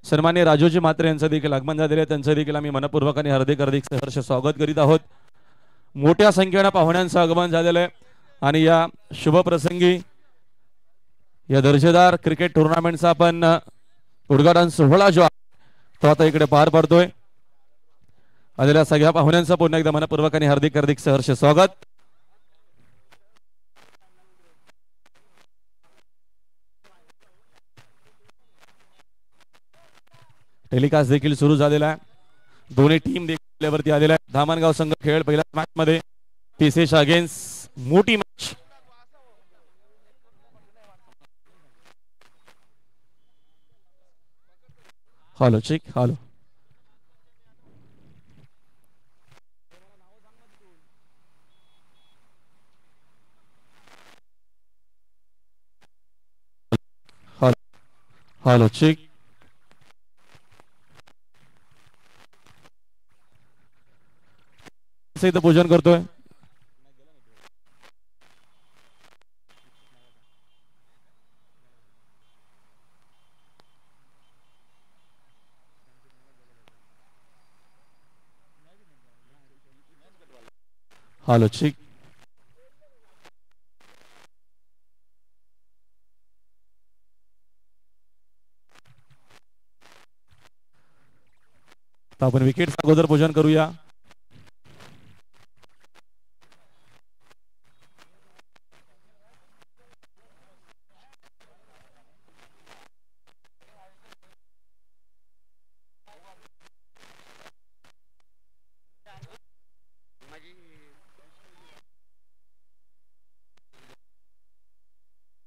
सन्माननीय राजूजी म्हात्रे यांचं देखील आगमन झालेलं आहे, त्यांचं देखील आम्ही मनपूर्वक आणि हार्दिक सहर्ष स्वागत करीत आहोत। मोठ्या संख्येने पाहुण्यांचं आगमन झालेलं आहे आणि या शुभ प्रसंगी या दर्जेदार क्रिकेट टुर्नामेंटचा आपण उद्घाटन सोहळा जो तो आता इकडे पार पडतोय। आलेल्या सगळ्या पाहुण्यांचं पुन्हा एकदा मनपूर्वक आणि हार्दिक सहर्ष स्वागत। टेलिकास्ट देखील सुरू झालेला आहे, दोन्ही टीम देखील वरती आलेल्या आहेत। धामणगाव संघ खेळ पहिल्या मॅच मध्ये पीसेस अगेन्स्ट मोठी match. Hello check hello hello check इथं पूजन करतोय। हॅलो चेक आपण विकेट अगोदर पूजन करूया।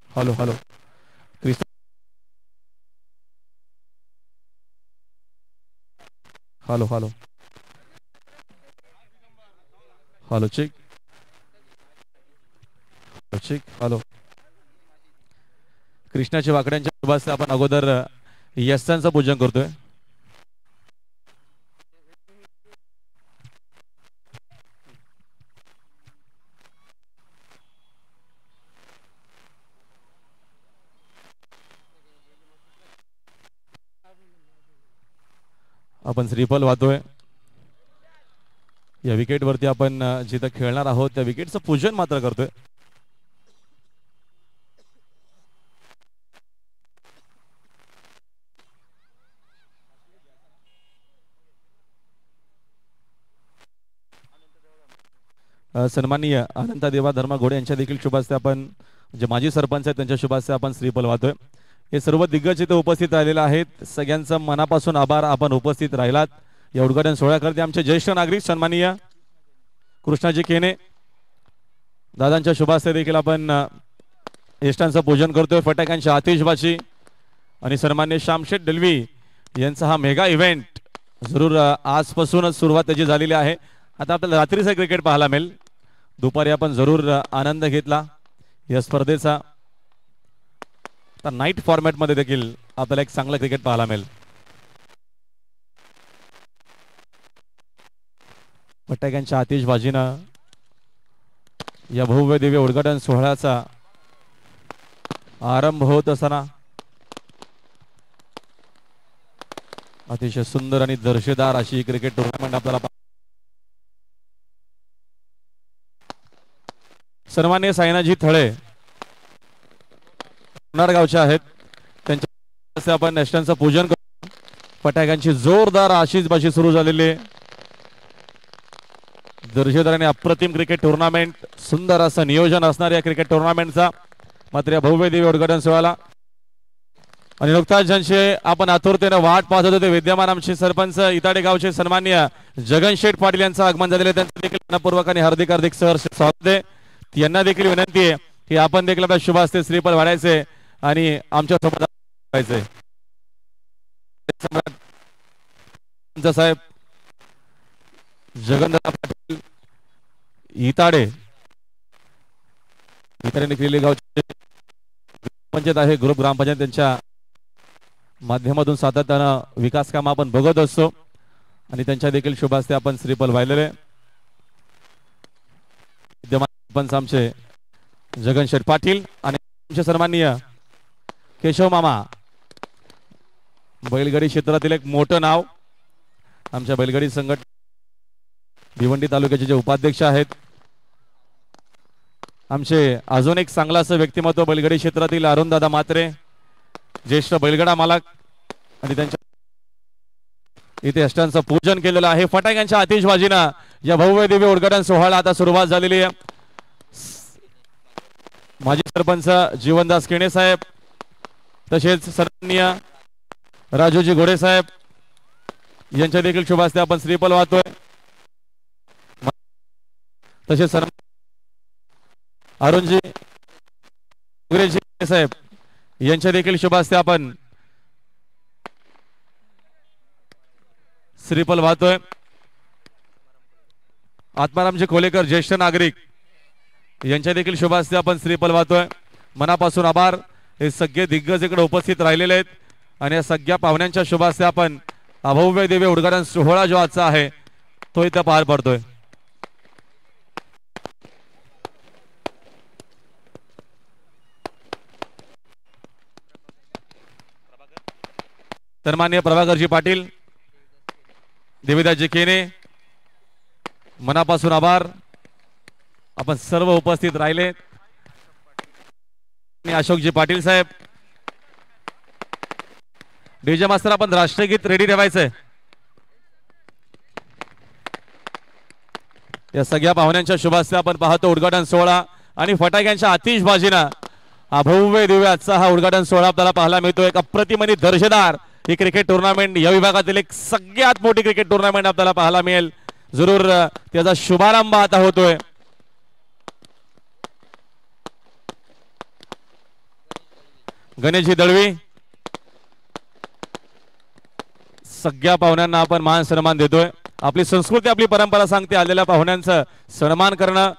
Hello hello hello hello hello check check hello कृष्णाच्या वाकड्यांच्या शुभास्ते आपण अगोदर यशांचं पूजन करतोय। आपण श्रीफल वाहतोय। या विकेट वरती आपण जिथं खेळणार आहोत त्या विकेटचं पूजन मात्र करतोय। सन्माननीय अनंता देवा धर्मा घोडे यांच्या देखील शुभास्ते आपण जे माजी सरपंच आहेत त्यांच्या शुभास्ते आपण श्रीफल वाहतोय। हे सर्व दिग्गज इथे उपस्थित राहिलेले आहेत, सगळ्यांचा मनापासून आभार आपण उपस्थित राहिलात। या उद्घाटन सोहळ्याकरता आमचे ज्येष्ठ नागरिक सन्माननीय कृष्णाजी केने दादांच्या शुभास्ते देखील आपण यष्टांचं पूजन करतोय। फटाक्यांची आतिषबाजी आणि सन्माननीय श्यामशेठ दलवी यांचा हा मेगा इव्हेंट जरूर आजपासूनच सुरुवात त्याची झालेली आहे। आता आपल्याला रात्रीचा क्रिकेट पाहायला मिळेल, दुपारी आपण जरूर आनंद घेतला या स्पर्धेचा। तर नाईट फॉर्मॅट मध्ये देखील आपल्याला एक चांगलं क्रिकेट पाहायला मिळेल। फटाक्यांच्या आतिषबाजीनं या भव्य दिव्य उद्घाटन सोहळ्याचा आरंभ होत असताना अतिशय सुंदर आणि दर्जेदार अशी क्रिकेट टुर्नामेंट आपल्याला सन्माननीय सायनाजी थळे गावचे आहेत, त्यांच्या आपण नेशनचं पूजन करतो। फटाक्यांची जोरदार आतिषबाजी सुरू झालेली आहे। दर्जेदार आणि अप्रतिम क्रिकेट टुर्नामेंट, सुंदर असं नियोजन असणार या क्रिकेट टुर्नामेंटचा मात्र या भव्य दिव्य उद्घाटन सोहळ्याला। आणि नुकताच ज्यांचे आपण आतुरतेने वाट पाहत होते ते विद्यमान आमचे सरपंच इताडे गावचे सन्माननीय जगनशेठ पाटील यांचं आगमन झालेलं आहे, त्यांचं देखील मनपूर्वक आणि हार्दिक सहर्ष स्वागत आहे। यांना देखील विनंती आहे की आपण देखील आपल्या शुभास्ते श्रीफल वाढायचे आणि आमच्या सोबत राहायचे। साहेब जगनदादा पाटील इताडे केलेली गावचे ग्रामपंचायत आहे, ग्रुप ग्रामपंचायत त्यांच्या माध्यमातून सातत्यानं विकास काम आपण बघत असतो आणि त्यांच्या देखील शुभास्ते आपण श्रीफल वाहिलेले। विद्यमान आमचे जगनशेठ पाटील आणि आमचे सन्माननीय केशव मामा बैलगाडी क्षेत्रातील एक मोठं नाव आमच्या बैलगाडी संघटना भिवंडी तालुक्याचे जे उपाध्यक्ष आहेत, आमचे अजून एक चांगलं असं व्यक्तिमत्व बैलगाडी क्षेत्रातील अरुणदादा म्हात्रे, ज्येष्ठ बैलगाडा मालक, आणि त्यांच्या इथे अष्टांचं पूजन केलेलं आहे. फटाक्यांच्या आतिषबाजीनं या भव्य दिव्य उद्घाटन सोहळा आता सुरुवात झालेली आहे. माजी सरपंच जीवनदास केणे साहेब, तसेच सन्माननीय राजूजी घोडे साहेब यांच्या देखील शुभ हस्ते आपण श्रीफल वाहतोय. तसेच अरुणजी साहेब यांच्या देखील शुभ हस्ते आपण श्रीफल वाहतोय. आत्मारामजी खोलेकर ज्येष्ठ नागरिक यांच्या देखील शुभ हस्ते आपण श्रीफल वाहतोय. मनापासून आभार. हे सगळे दिग्गज इकडे उपस्थित राहिलेले आहेत आणि या सगळ्या पाहुण्यांच्या शुभ हस्ते आपण अभव्य दिव्य उद्घाटन सोहळा जो आजचा आहे तो इथं पार पडतोय. सन्माननीय प्रभाकरजी पाटील, देवीदासजी केने, मनापासून आभार. आपण सर्व उपस्थित राहिले. अशोकजी पाटील साहेब, डीजे मास्तर आपण राष्ट्रगीत रेडी ठेवायचंय. या सगळ्या पाहुण्यांच्या शुभ हस्ते आपण पाहतो उद्घाटन सोहळा आणि फटाक्यांच्या आतिषबाजीनं अभव्य दिव्य आजचा हा उद्घाटन सोहळा आपल्याला पाहायला मिळतो. एक अप्रतिम आणि दर्जेदार ही क्रिकेट टुर्नामेंट, या विभागातील एक सगळ्यात मोठी क्रिकेट टुर्नामेंट आपल्याला पाहायला मिळेल. जरूर त्याचा शुभारंभ आता होतोय. गणेशजी दळवी, सगळ्या पाहुण्यांना आपण मान सन्मान देतोय. आपली संस्कृती, आपली परंपरा सांगते आलेल्या पाहुण्यांचा सन्मान करणं,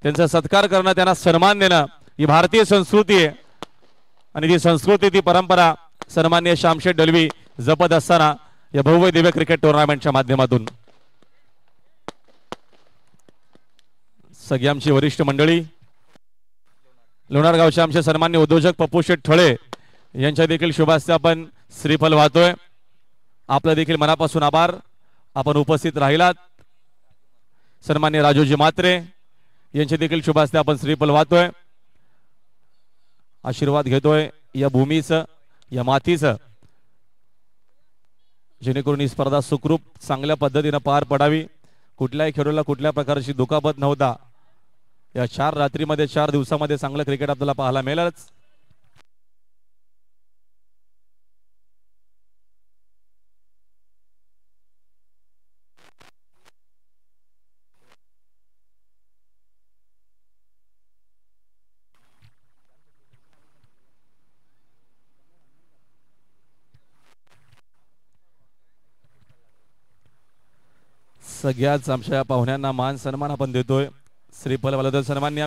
त्यांचा सत्कार करणं, त्यांना सन्मान देणं ही भारतीय संस्कृती आहे. आणि ती संस्कृती, ती परंपरा सन्माननीय श्यामशेठ दळवी जपत असताना या भव्य दिव्य क्रिकेट टुर्नामेंटच्या माध्यमातून सगळी आमची वरिष्ठ मंडळी, लोणार गावचे आमचे सन्माननीय उद्योजक पप्पूशेठ ठळे यांच्या देखील शुभ हस्ते आपण श्रीफल वाहतोय. आपलं देखील मनापासून आभार. आपण उपस्थित राहिलात. सन्माननीय राजूजी म्हात्रे यांचे देखील शुभ हस्ते आपण श्रीफल वाहतोय. आशीर्वाद घेतोय या भूमीचं, या मातीचं, जेणेकरून ही स्पर्धा सुखरूप चांगल्या पद्धतीने पार पडावी. कुठल्याही खेळाडूला कुठल्या प्रकारची दुखापत नव्हता. या 4 रात्रीमध्ये 4 दिवसामध्ये चांगलं क्रिकेट आपल्याला पाहायला मिळेलच. सगळ्याच आमच्या पाहुण्यांना मान सन्मान आपण देतोय. श्रीफल वाला सन्मान्य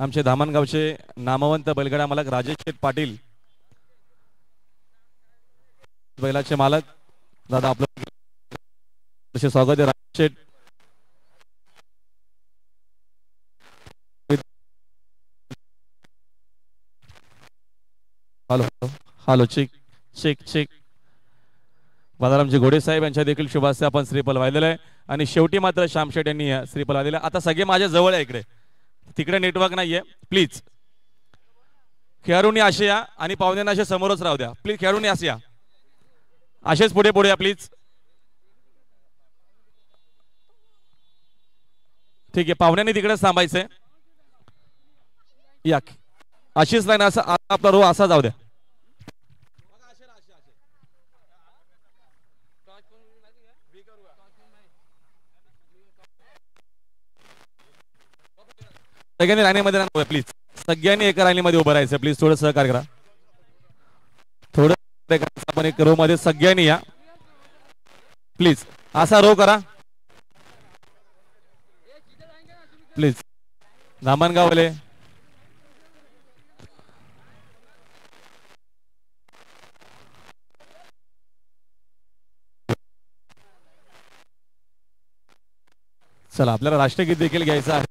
आमचे धामणगावचे नामवंत बैलगाडा मालक राजेश शेठ पाटील, बैलाचे मालक दादा, आपलं स्वागत आहे. Rajesh Sheth, hello hello, check check check. बालारामजी घोडे साहेब यांच्या देखील शुभ हस्ते आपण श्रीफल वाहिलेलं आहे. आणि शेवटी मात्र श्यामशेठ यांनी श्रीफल वाहिलेलं आहे. आता सगळे माझ्या जवळ आहे, इकडे तिकडे नेटवर्क नाहीये. प्लीज खेळाडूंनी असे या आणि पाहुण्यांना असे समोरच राहू द्या. प्लीज खेळाडूंनी असे या, असेच पुढे पुढे या प्लीज. ठीक आहे, पाहुण्यांनी तिकडेच थांबायचंय. या अशीच लाईन, असं आपला रो असा जाऊ द्या. सगळ्यांनी राणीमध्ये राहणार प्लीज. सगळ्यांनी एका राणीमध्ये उभं राहायचं प्लीज. थोडं सहकार्य करा. थोडं आपण एक रो मध्ये सगळ्यांनी या प्लीज. असा रो करा प्लीज. धामणगावले चला, आपल्याला राष्ट्रगीत देखील घ्यायचं आहे.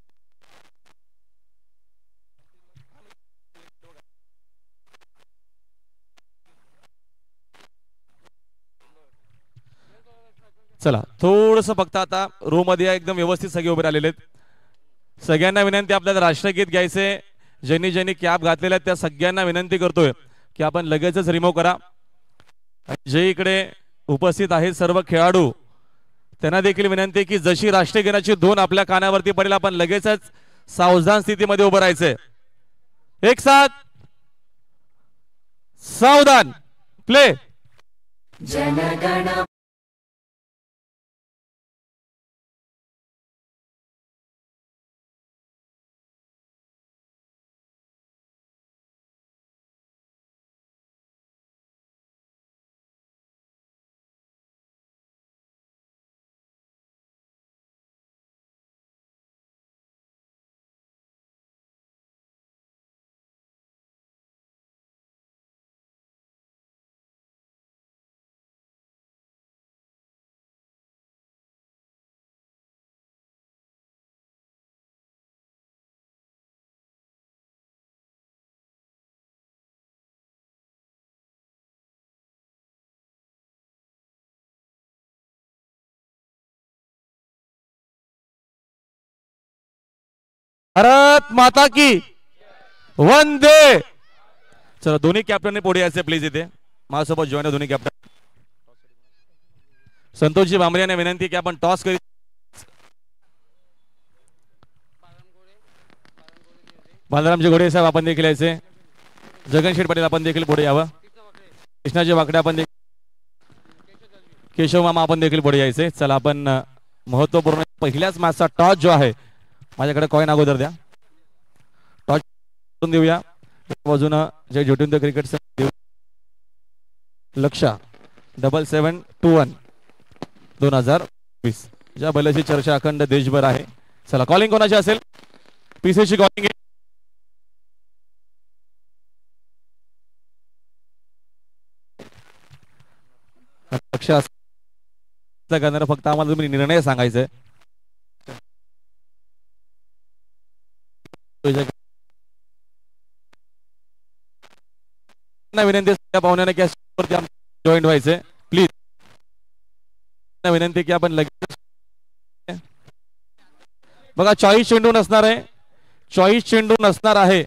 चला थोडंसं फक्त आता रो मध्ये एकदम व्यवस्थित सगळे उभे राहिलेले आहेत. सगळ्यांना विनंती आपल्याला राष्ट्रगीत घ्यायचे. ज्यांनी ज्यांनी कॅप घातलेल्या आहेत त्या सगळ्यांना विनंती करतोय की आपण लगेचच रिमूव्ह करा. जे इकडे उपस्थित आहेत सर्व खेळाडू त्यांना देखील विनंती की जशी राष्ट्रगीताची धून आपल्या कानावरती पडेल आपण लगेचच सावधान स्थितीमध्ये उभं राहायचंय. एक साथ सावधान प्ले. जनगण भारत माता की वंदे. चला दोन्ही कॅप्टनने पुढे यायचे प्लीज. इथे माझ्यासोबत जॉईन दोन्ही कॅप्टन. संतोषजी भांबरे यांना विनंती की आपण टॉस करी. बालरामजी घोडे साहेब आपण देखील यायचे. जगनशेठ पाटील आपण देखील पुढे यावं. कृष्णाजी वाकडे आपण देखील. केशव मामा आपण देखील पुढे यायचे. चला आपण महत्वपूर्ण पहिल्याच मॅचचा टॉस जो आहे माझ्याकडे कॉइन अगोदर द्या. टॉस देऊया. बाजूनं जे ज्योतिंद्र क्रिकेट लक्ष 7721 2020 ज्या बैलाची चर्चा अखंड देशभर आहे. चला कॉलिंग कोणाची असेल. पीसीची कॉलिंग. लक्ष करणार फक्त आम्हाला तुम्ही निर्णय सांगायचा आहे. विनंती पाहुण्याने जॉईन व्हायचे प्लीज. विनंती की आपण लगेच बघा 40 चेंडू नसणार आहे. 40 चेंडू नसणार आहे.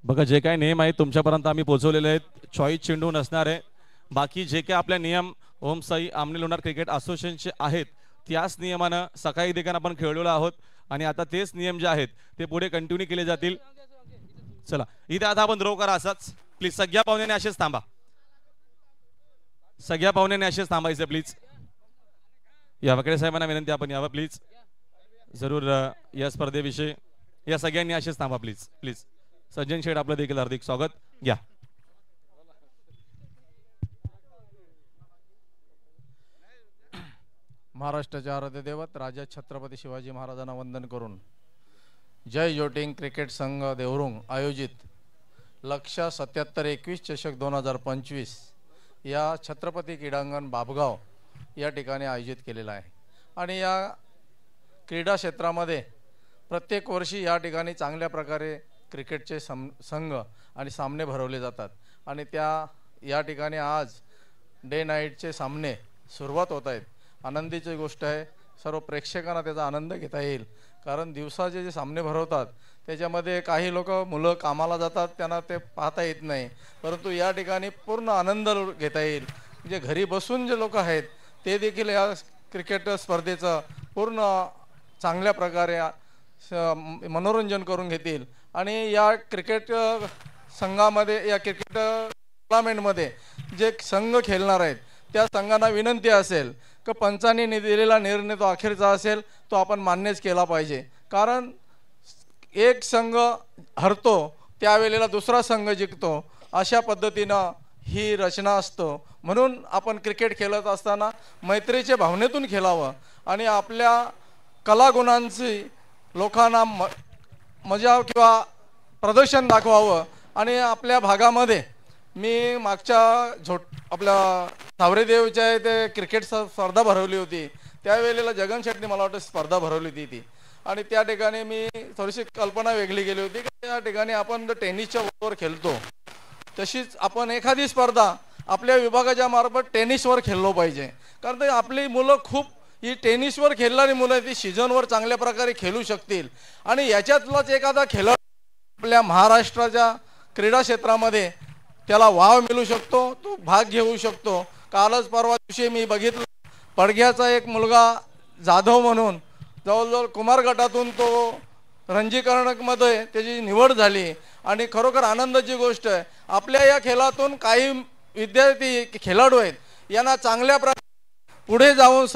बघा जे काही नियम आहेत तुमच्यापर्यंत आम्ही पोहोचवलेले आहेत. 40 चेंडू नसणार आहे. बाकी जे काही आपले नियम ओम साई आमने लोणार क्रिकेट असोसिएशनचे आहेत त्याच नियमानं सकाळी देखील आपण खेळलेलो आहोत आणि आता तेच नियम जे आहेत ते पुढे कंटिन्यू केले जातील. चला इथे आता आपण ड्रॉ करा असाच प्लीज. सगळ्या पाहुण्याने असेच थांबा. सगळ्या पाहुण्याने असेच थांबायचे प्लीज. या वकडे साहेबांना विनंती आपण यावं प्लीज. जरूर या स्पर्धेविषयी या सगळ्यांनी असेच थांबा प्लीज प्लीज. सज्जन शेठ आपलं देखील हार्दिक स्वागत. घ्या. महाराष्ट्राचे आराध्य दैवत राजा छत्रपती शिवाजी महाराजांना वंदन करून जय जोटिंग क्रिकेट संघ देवरुंग आयोजित लक्ष 7721 चषक 2025 या छत्रपती क्रीडांगण बाभगाव या ठिकाणी आयोजित केलेला आहे. आणि या क्रीडा क्षेत्रामध्ये प्रत्येक वर्षी या ठिकाणी चांगल्या प्रकारे क्रिकेटचे संघ आणि सामने भरवले जातात. आणि या ठिकाणी आज डे नाईटचे सामने सुरुवात होत आहेत. आनंदीची गोष्ट आहे. सर्व प्रेक्षकांना त्याचा आनंद घेता येईल. कारण दिवसाचे जे सामने भरवतात त्याच्यामध्ये काही लोक मुलं कामाला जातात त्यांना ते पाहता येत नाही. परंतु या ठिकाणी पूर्ण आनंद घेता येईल. म्हणजे घरी बसून जे लोक आहेत ते देखील या क्रिकेट स्पर्धेचं पूर्ण चांगल्या प्रकारे मनोरंजन करून घेतील. आणि या क्रिकेट संघामध्ये या क्रिकेट टुर्नामेंटमध्ये जे संघ खेळणार आहेत त्या संघांना विनंती असेल की पंचांनी दिलेला निर्णय तो अखेरचा असेल तो आपण मान्यच केला पाहिजे. कारण एक संघ हरतो त्यावेळेला दुसरा संघ जिंकतो अशा पद्धतीनं ही रचना असतो. म्हणून आपण क्रिकेट खेळत असताना मैत्रीच्या भावनेतून खेळावं आणि आपल्या कलागुणांची लोकांना मजा किंवा प्रदर्शन दाखवावं. आणि आपल्या भागामध्ये मी मागच्या आपल्या सावरेदेवच्या इथे क्रिकेट स्पर्धा भरवली होती. त्यावेळेला जगन शेट्टी मला वाटतं स्पर्धा भरवली होती ती. आणि त्या ठिकाणी मी थोडीशी कल्पना वेगळी केली होती की त्या ठिकाणी आपण टेनिसच्या बरोबर खेळतो, तशीच आपण एखादी स्पर्धा आपल्या विभागाच्या मार्फत टेनिसवर खेळलो पाहिजे. कारण ते आपली मुलं खूप ही टेनिसवर खेळणारी मुलं ती सीझनवर चांगल्या प्रकारे खेळू शकतील. आणि याच्यातलाच एखादा खेळाडू आपल्या महाराष्ट्राच्या क्रीडा क्षेत्रामध्ये त्याला वाव मिळू शकतो, तो भाग घेऊ शकतो. कालच परवा दिवशी मी बघितलं पडघ्याचा एक मुलगा जाधव म्हणून जवळजवळ कुमार गटातून तो रणजीकरणमध्ये त्याची निवड झाली. आणि खरोखर आनंदाची गोष्ट आहे. आपल्या या खेळातून काही विद्यार्थी खेळाडू आहेत, यांना चांगल्या प्रकारे पुढे जाऊन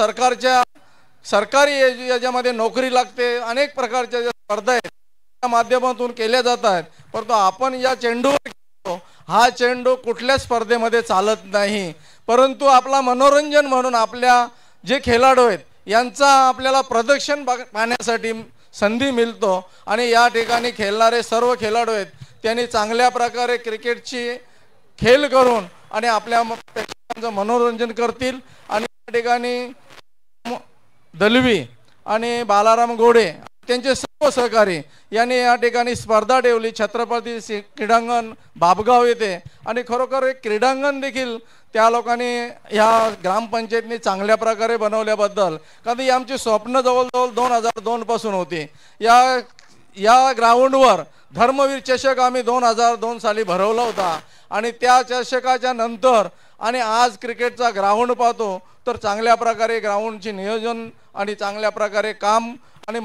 सरकारी याच्यामध्ये नोकरी लागते. अनेक प्रकारच्या ज्या स्पर्धा आहेत त्या माध्यमातून केल्या जातात. परंतु आपण या चेंडूवर खेळतो, हा चेंडू कुठल्या स्पर्धेमध्ये चालत नाही. परंतु आपला मनोरंजन म्हणून आपल्या जे खेळाडू आहेत यांचा आपल्याला प्रदर्शन पाहण्यासाठी संधी मिळतो. आणि या ठिकाणी खेळणारे सर्व खेळाडू आहेत त्यांनी चांगल्या प्रकारे क्रिकेटची खेळ करून आणि आपल्या प्रेक्षकांचं मनोरंजन करतील. आणि या ठिकाणी दलवी आणि बालाराम गोडे त्यांचे सर्व सहकारी यांनी या ठिकाणी स्पर्धा ठेवली छत्रपती क्रीडांगण बाबगाव येथे. आणि खरोखर एक क्रीडांगण देखील त्या लोकांनी ह्या ग्रामपंचायतनी चांगल्या प्रकारे बनवल्याबद्दल, कारण ही आमची स्वप्न जवळजवळ 2002 पासून होती. या ग्राउंडवर धर्मवीर चषक आम्ही 2002 साली भरवला होता. आणि त्या चषकाच्या नंतर आणि आज क्रिकेटचा ग्राउंड पाहतो तर चांगल्या प्रकारे ग्राउंडचे नियोजन आणि चांगल्या प्रकारे काम आणि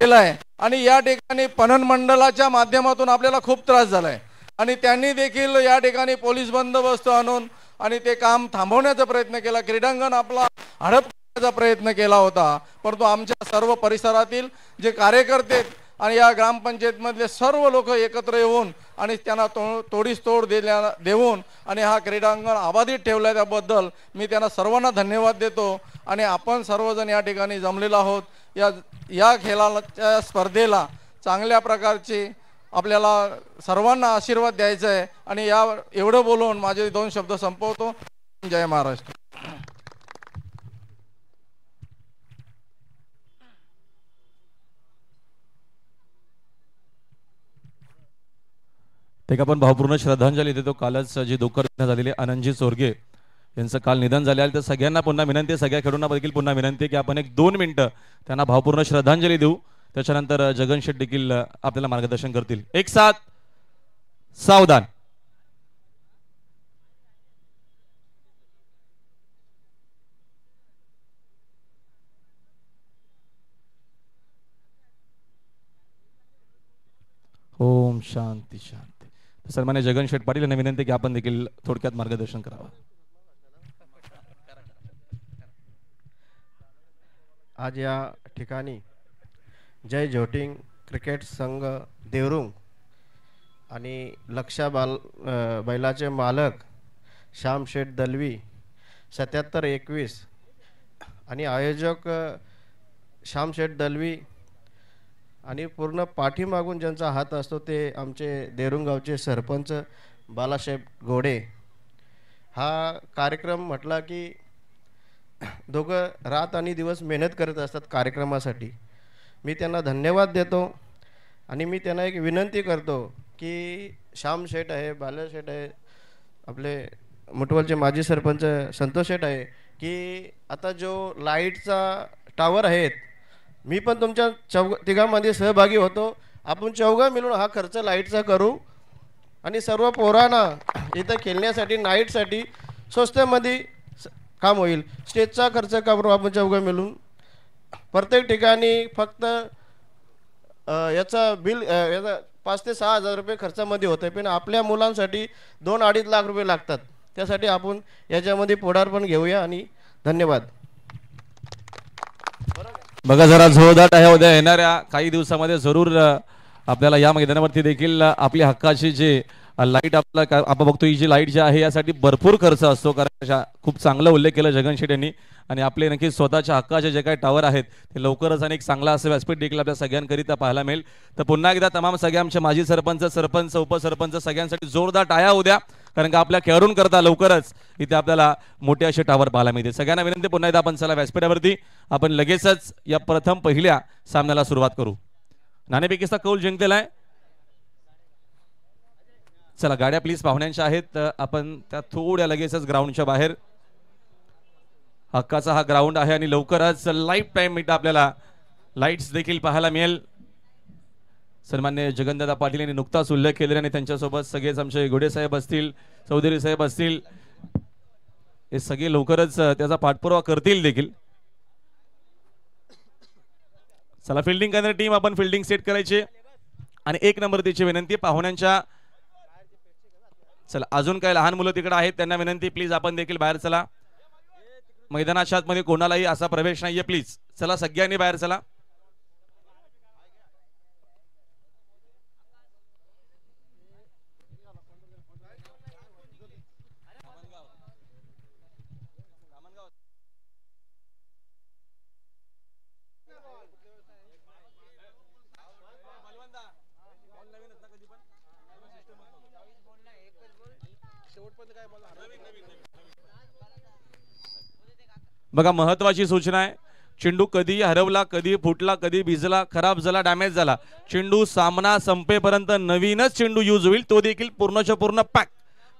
केलं आहे. आणि या ठिकाणी पणन मंडळाच्या माध्यमातून आपल्याला खूप त्रास झाला आहे. आणि त्यांनी देखील या ठिकाणी पोलीस बंदोबस्त आणून आणि ते काम थांबवण्याचा प्रयत्न केला. क्रीडांगण आपला हडप करण्याचा प्रयत्न केला होता. परंतु आमच्या सर्व परिसरातील जे कार्यकर्ते आणि या ग्रामपंचायतमधले सर्व लोक एकत्र येऊन आणि त्यांना तोडीस तोड देऊन आणि हा क्रीडांगण अबाधित ठेवला त्याबद्दल मी त्यांना सर्वांना धन्यवाद देतो. आणि आपण सर्वजण या ठिकाणी जमलेलो आहोत. या खेळाच्या स्पर्धेला चांगल्या प्रकारची आपल्याला सर्वांना आशीर्वाद द्यायचा आहे. आणि या एवढं बोलून माझे 2 शब्द संपवतो. जय महाराष्ट्र. एक आपण भावपूर्ण श्रद्धांजली देतो. कालच जी दुःखद झालेली आनंदजी चोरगे यांचं काल निधन झाले आहे. तर सगळ्यांना पुन्हा विनंती आहे, सगळ्या खेळाडूंना देखील पुन्हा विनंती आहे की आपण एक 2 मिनिटं त्यांना भावपूर्ण श्रद्धांजली देऊ. त्याच्यानंतर जगन शेट देखील आपल्याला मार्गदर्शन करतील. एक साथ सावधान. ओम शांती शांती. सन्मान्य जगन शेट पाटील यांना विनंती की आपण देखील थोडक्यात मार्गदर्शन करावं. आज या ठिकाणी जय जोटिंग क्रिकेट संघ देवरुंग आणि लक्षा बैलाचे मालक श्याम शेठ दलवी 7721 आणि आयोजक श्याम शेठ दलवी आणि पूर्ण पाठीमागून ज्यांचा हात असतो ते आमचे देवरुंग गावचे सरपंच बालासाहेब गोडे. हा कार्यक्रम म्हटला की दोघं रात आणि दिवस मेहनत करत असतात कार्यक्रमासाठी. मी त्यांना धन्यवाद देतो. आणि मी त्यांना एक विनंती करतो की श्याम शेठ आहे, बाला शेठ आहे, आपले मुटवलचे माजी सरपंच संतोष शेठ आहे की आता जो लाईटचा टावर आहेत, मी पण तुमच्या तिघांमध्ये सहभागी होतो. आपण चौघा मिळून हा खर्च लाईटचा करू आणि सर्व पोरांना इथं खेळण्यासाठी नाईटसाठी स्वस्तामध्ये काम होईल. स्टेजचा खर्च करू आपण चौघा मिळून. प्रत्येक ठिकाणी फक्त याचा बिल याचा 5 ते 6 हजार रुपये खर्चामध्ये होतं आहे, पण आपल्या मुलांसाठी 2-2.5 लाख रुपये लागतात. त्यासाठी आपण याच्यामध्ये पुढारपण घेऊया. आणि धन्यवाद. बघा जरा जोरदार आहे. उद्या येणाऱ्या काही दिवसामध्ये जरूर आपल्याला या मैदानावरती देखील आपल्या हक्काची जे लाईट आपला आपण बघतो ही जी लाईट जी आहे यासाठी भरपूर खर्च असतो, कारण खूप चांगला उल्लेख केला जगन शेठ यांनी. आणि आपले नक्की स्वतःच्या हक्काचे जे काही टावर आहेत ते लवकरच आणि एक चांगला असं व्यासपीठ देखील आपल्या सगळ्यांकरिता पाहायला मिळेल. तर पुन्हा एकदा तमाम सगळ्या आमचे माजी सरपंच, सरपंच, उपसरपंच सगळ्यांसाठी जोरदार टाळ्या होऊ द्या, कारण का आपल्या खेळाडूंकरता लवकरच इथे आपल्याला मोठे असे टावर पाहायला मिळते. सगळ्यांना विनंती पुन्हा एकदा आपण चला व्यासपीठावरती आपण लगेचच या प्रथम पहिल्या सामन्याला सुरुवात करू. नाणेफेकीचा कौल जिंकलेला आहे. चला गाड्या प्लीज पाहुण्यांच्या आहेत, आपण त्या थोड्या लगेचच ग्राउंडच्या बाहेर. हक्काचा हा ग्राउंड आहे आणि लवकरच लाईफ टाइम इथं आपल्याला लाईट्स देखील पाहायला मिळेल. सन्मान्य जगनदादा पाटील यांनी नुकताच उल्लेख केलेला आणि त्यांच्यासोबत सगळेच आमचे घोडे साहेब असतील, चौधरी साहेब असतील, हे सगळे लवकरच त्याचा पाठपुरावा करतील देखील. चला फिल्डिंग करणारी टीम आपण फिल्डिंग सेट करायची आणि 1 नंबर त्याची विनंती पाहुण्यांच्या. चला अजून काही लहान मुलं तिकडे आहेत त्यांना विनंती प्लीज आपण देखील बाहेर चला. मैदानाच्या आतमध्ये कोणालाही असा प्रवेश नाहीये, प्लीज चला सगळ्यांनी बाहेर चला. बघा महत्वाची सूचना आहे, चेंडू कधी हरवला, कधी फुटला, कधी भिजला, खराब झाला, डॅमेज झाला, चेंडू सामना संपेपर्यंत नवीनच चेंडू यूज होईल, तो देखील पूर्णच्या पूर्ण पॅक.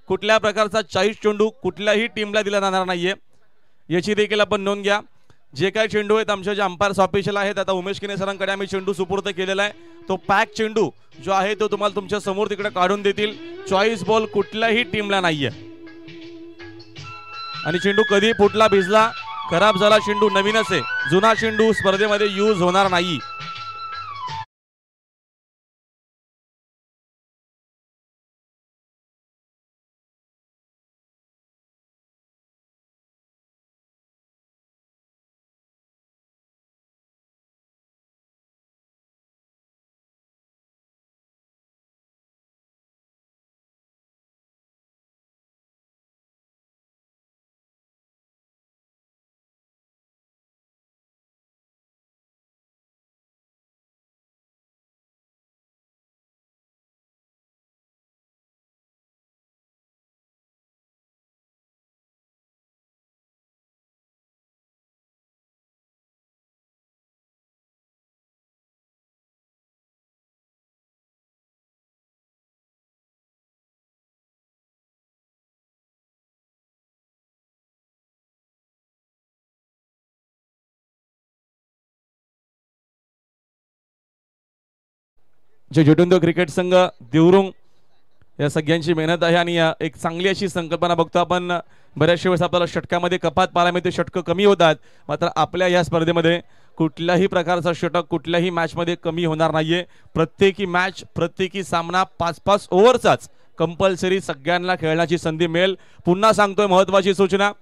कुठल्या प्रकारचा 40 चेंडू कुठल्याही टीमला दिला जाणार नाहीये, याची देखील आपण नोंद घ्या. जे काही चेंडू आहेत आमच्या जे अंपायर्स ऑफिशियल आहेत, आता उमेश किने सरांकडे आम्ही चेंडू सुपूर्द केलेला आहे, तो पॅक चेंडू जो आहे तो तुम्हाला तुमच्या समोर तिकडे काढून देतील. चॉईस बॉल कुठल्याही टीमला नाहीये आणि चेंडू कधी फुटला, भिजला, खराब झाला चेंडू नवीनच आहे, जुना चेंडू स्पर्धेमध्ये यूज होणार नाही. जे जोटुंदो क्रिकेट संघ देवरुंग या सगळ्यांची मेहनत आहे आणि एक चांगली अशी संकल्पना बघतो आपण. बऱ्याचशा वेळेस आपल्याला षटकामध्ये कपात पाहायला मिळते, षटक कमी होतात, मात्र आपल्या या स्पर्धेमध्ये कुठल्याही प्रकारचा षटक कुठल्याही मॅच मध्ये कमी होणार नाहीये. प्रत्येकी मॅच, प्रत्येकी सामना 5-5 ओव्हरचाच कंपल्सरी सगळ्यांना खेळण्याची संधी मिळेल. पुन्हा सांगतोय महत्वाची सूचना,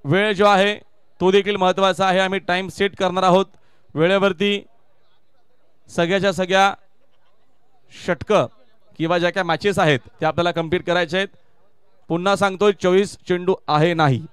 वेळ जो आहे तो देखील महत्वाचा आहे. आम्ही टाइम सेट करणार आहोत, वेळेवरती सगळ्याच्या सगळ्या षटक किंवा ज्या काय मॅचेस आहेत त्या आपल्याला कंप्लीट करायचे आहेत. पुन्हा सांगतोय 24 चेंडू आहे नाही.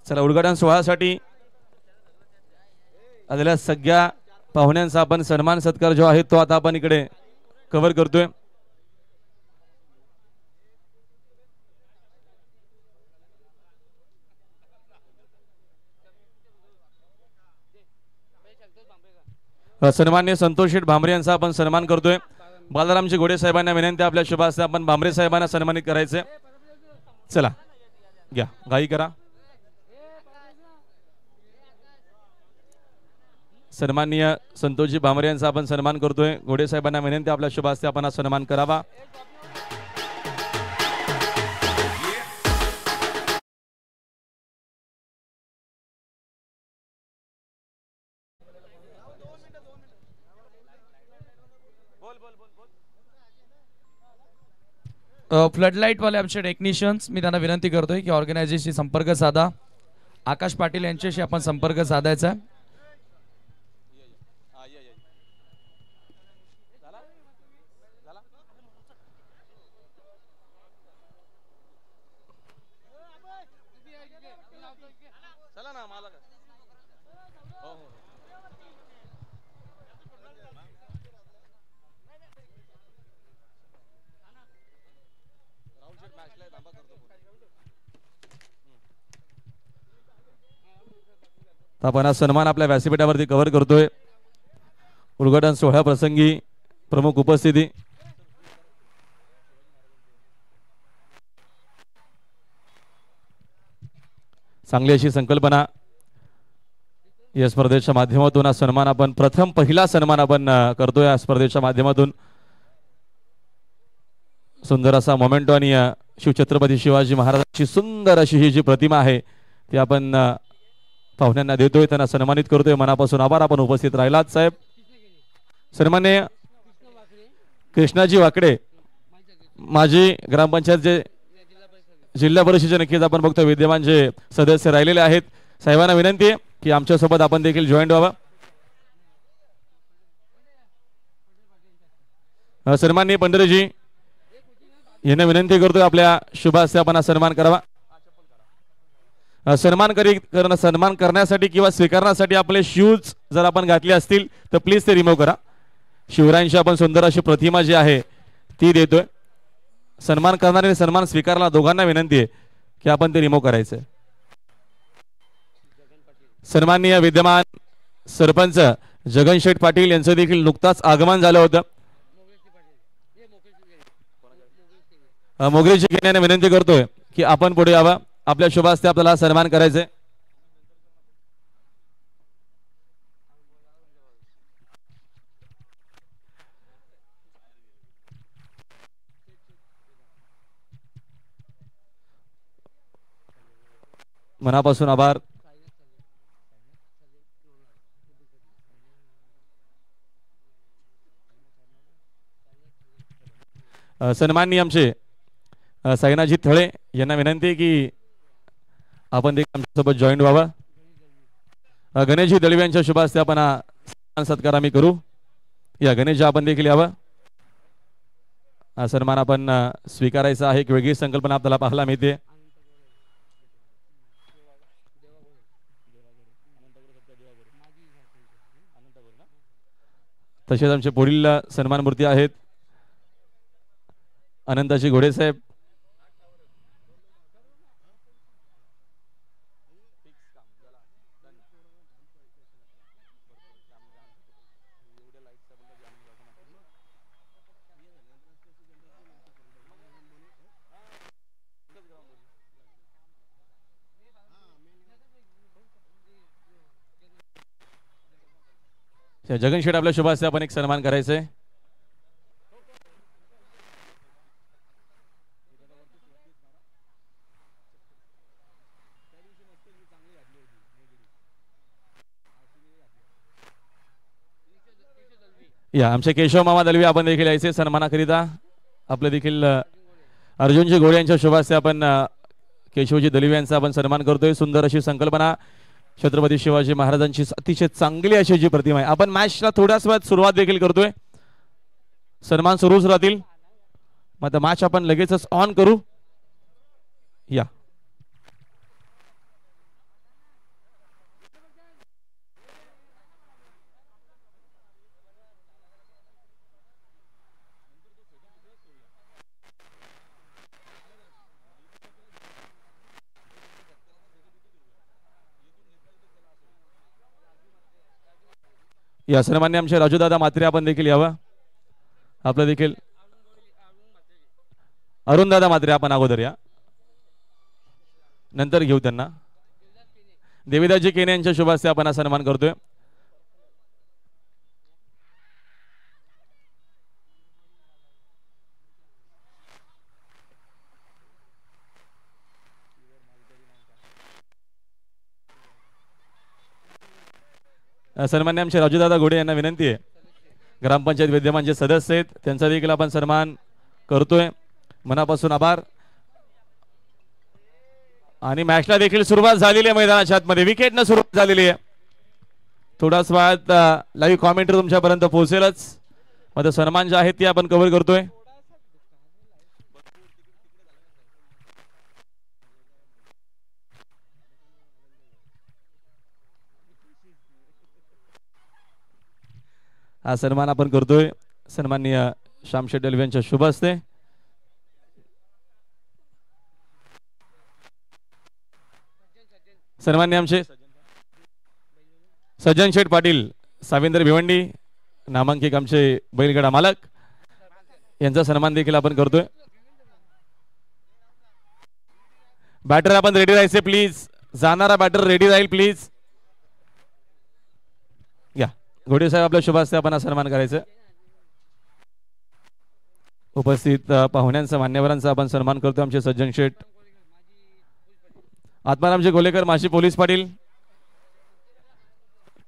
चला उद्घाटन सोहळ्यासाठी आलेल्या सगळ्या पाहुण्यांचा आपण सन्मान सत्कार जो आहे तो आता आपण इकडे कव्हर करतोय. सन्मान्य संतोष शेठ भांबरे यांचा आपण सन्मान करतोय. बालारामजी घोडे साहेबांना विनंती आपल्या शुभ हस्ते आपण भांबरे साहेबांना सन्मानित करायचे. चला घ्या, घाई करा. सन्माननीय संतोषजी भांबरे यांचा आपण सन्मान करतोय. घोडे साहेबांना विनंती आपल्या शुभ हस्ते आपण सन्मान करावा. फ्लडलाईटवाले आमचे टेक्निशियन्स, मी त्यांना विनंती करतोय की ऑर्गनायझेशनशी संपर्क साधा. आकाश पाटील यांच्याशी आपण संपर्क साधायचा आहे. आपण हा सन्मान आपल्या व्यासपीठावरती कव्हर करतोय. उद्घाटन सोहळ्या प्रसंगी प्रमुख उपस्थिती चांगली अशी संकल्पना. या स्पर्धेच्या माध्यमातून हा सन्मान आपण पहिला सन्मान आपण करतोय. या स्पर्धेच्या माध्यमातून सुंदर असा मोमेंटो आणि शिवछत्रपती शिवाजी महाराजांची सुंदर अशी ही जी प्रतिमा आहे ती आपण पाहुण्यांना देतोय, त्यांना सन्मानित करतोय. मनापासून आभार. आपण उपस्थित राहिलात साहेब. सन्माननीय कृष्णाजी वाकडे माजी ग्रामपंचायत जे जिल्हा परिषदेचे नक्कीच आपण बघतो विद्यमान जे सदस्य राहिलेले आहेत, साहेबांना विनंती आहे की आमच्यासोबत आपण देखील जॉईंट व्हावं. सन्माननीय पंढरीजी यांना विनंती करतोय आपल्या शुभ हस्ते आपण सन्मान करावा. सन्मान करण्यासाठी किंवा स्वीकारण्यासाठी आपले शूज जर आपण घातले असतील तर प्लीज ते रिमूव्ह करा. शिवरायांची आपण सुंदर अशी प्रतिमा जी आहे ती देतोय. सन्मान करणारे आणि सन्मान स्वीकारला दोघांना विनंती आहे की आपण ते रिमूव्ह करायचं. सन्माननीय विद्यमान सरपंच जगनशेठ पाटील यांचं देखील नुकताच आगमन झालं होतं. मोगरेजी यांना विनंती करतोय की आपण पुढे यावं. आपल्या शुभ हस्ते आपल्याला सन्मान करायचे. मनापासून आभार. सन्माननीय आमचे साईनाजी थळे यांना विनंती आहे की आपण देखील आमच्यासोबत जॉईन व्हावं. गणेशजी दळवी यांच्या शुभ हस्ते आपण सन्मान सत्कार आम्ही करू. या गणेशजी आपण देखील यावं. हा सन्मान आपण स्वीकारायचा आहे. एक वेगळी संकल्पना आपल्याला पाहायला मिळते. तसेच आमचे पुढील सन्मान मूर्ती आहेत अनंताजी घोडे साहेब. जगनशेठ आपल्या शुभ हस्ते आपण एक सन्मान करायचंय. या आमचे केशव मामा दलवी आपण देखील यायचे सन्मानाकरिता. आपले देखील अर्जुनजी घोडे यांच्या शुभ हस्ते आपण केशवजी दलवी यांचा आपण सन्मान करतोय. सुंदर अशी संकल्पना. छत्रपती शिवाजी महाराजांची अतिशय चांगली अशी जी प्रतिमा आहे. आपण मॅचला थोड्याच वेळात सुरुवात देखील करतोय. सन्मान सुरूच राहतील. मग मॅच आपण लगेचच ऑन करू. या या सन्मान्य आमचे राजूदादा म्हात्रे आपण देखील यावं. आपलं देखील अरुणदादा म्हात्रे आपण अगोदर या, नंतर घेऊ त्यांना. देवीदासजी केने यांच्या शुभ हस्ते आपण सन्मान करतोय. सन्मान्य आमचे राजूदादा घोडे यांना विनंती आहे ग्रामपंचायत विद्यमान जे सदस्य आहेत त्यांचा देखील आपण सन्मान करतोय. मनापासून आभार. आणि मॅचला देखील सुरुवात झालेली आहे. मैदानाच्या आतमध्ये विकेटनं सुरुवात झालेली आहे. थोडाच वेळात लाईव्ह कॉमेंट्री तुमच्यापर्यंत पोहोचेलच. मध्ये सन्मान जे आहेत ते आपण कव्हर करतोय. हा सन्मान आपण करतोय सन्माननीय श्याम शेट्टी यांच्या शुभ हस्ते. सन्माननीय आमचे सज्जन शेठ पाटील सावेंद्र भिवंडी नामांकित आमचे बैलगाडा मालक यांचा सन्मान देखील आपण करतोय. बॅटर आपण रेडी राहायचे प्लीज. जाणारा बॅटर रेडी राहील प्लीज. या घोडे साहेब आपल्या शुभ हस्ते आपण सन्मान करायचं. उपस्थित पाहुण्यांचा मान्यवरांचा आपण सन्मान करतो. आमचे सज्जन शेठ आत्मारामजी गोलेकर माशी पोलीस पाटील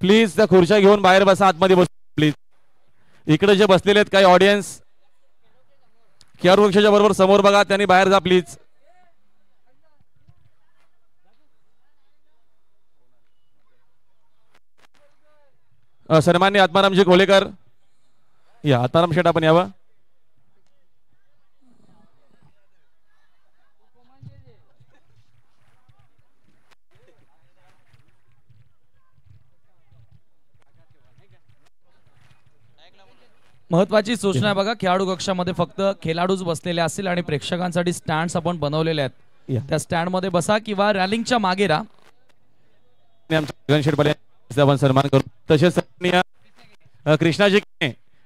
प्लीज त्या खुर्च्या घेऊन बाहेर बसा. आतमध्ये बस प्लीज. इकडे जे बसलेले आहेत काही ऑडियन्स केआर वृक्षाच्या बरोबर समोर बघा. त्यांनी बाहेर जा प्लीज. सन्माननीय आत्मारामजी गोलेकर या आत्माराम शेठ आपण यावं. महत्वाची सूचना आहे बघा. खेळाडू कक्षामध्ये फक्त खेळाडूच बसलेले असतील आणि प्रेक्षकांसाठी स्टँड्स आपण बनवलेले आहेत. त्या स्टँड मध्ये बसा किंवा रॅलिंगच्या मागे राहा. आपण सन्मान करू. तसेच कृष्णाजी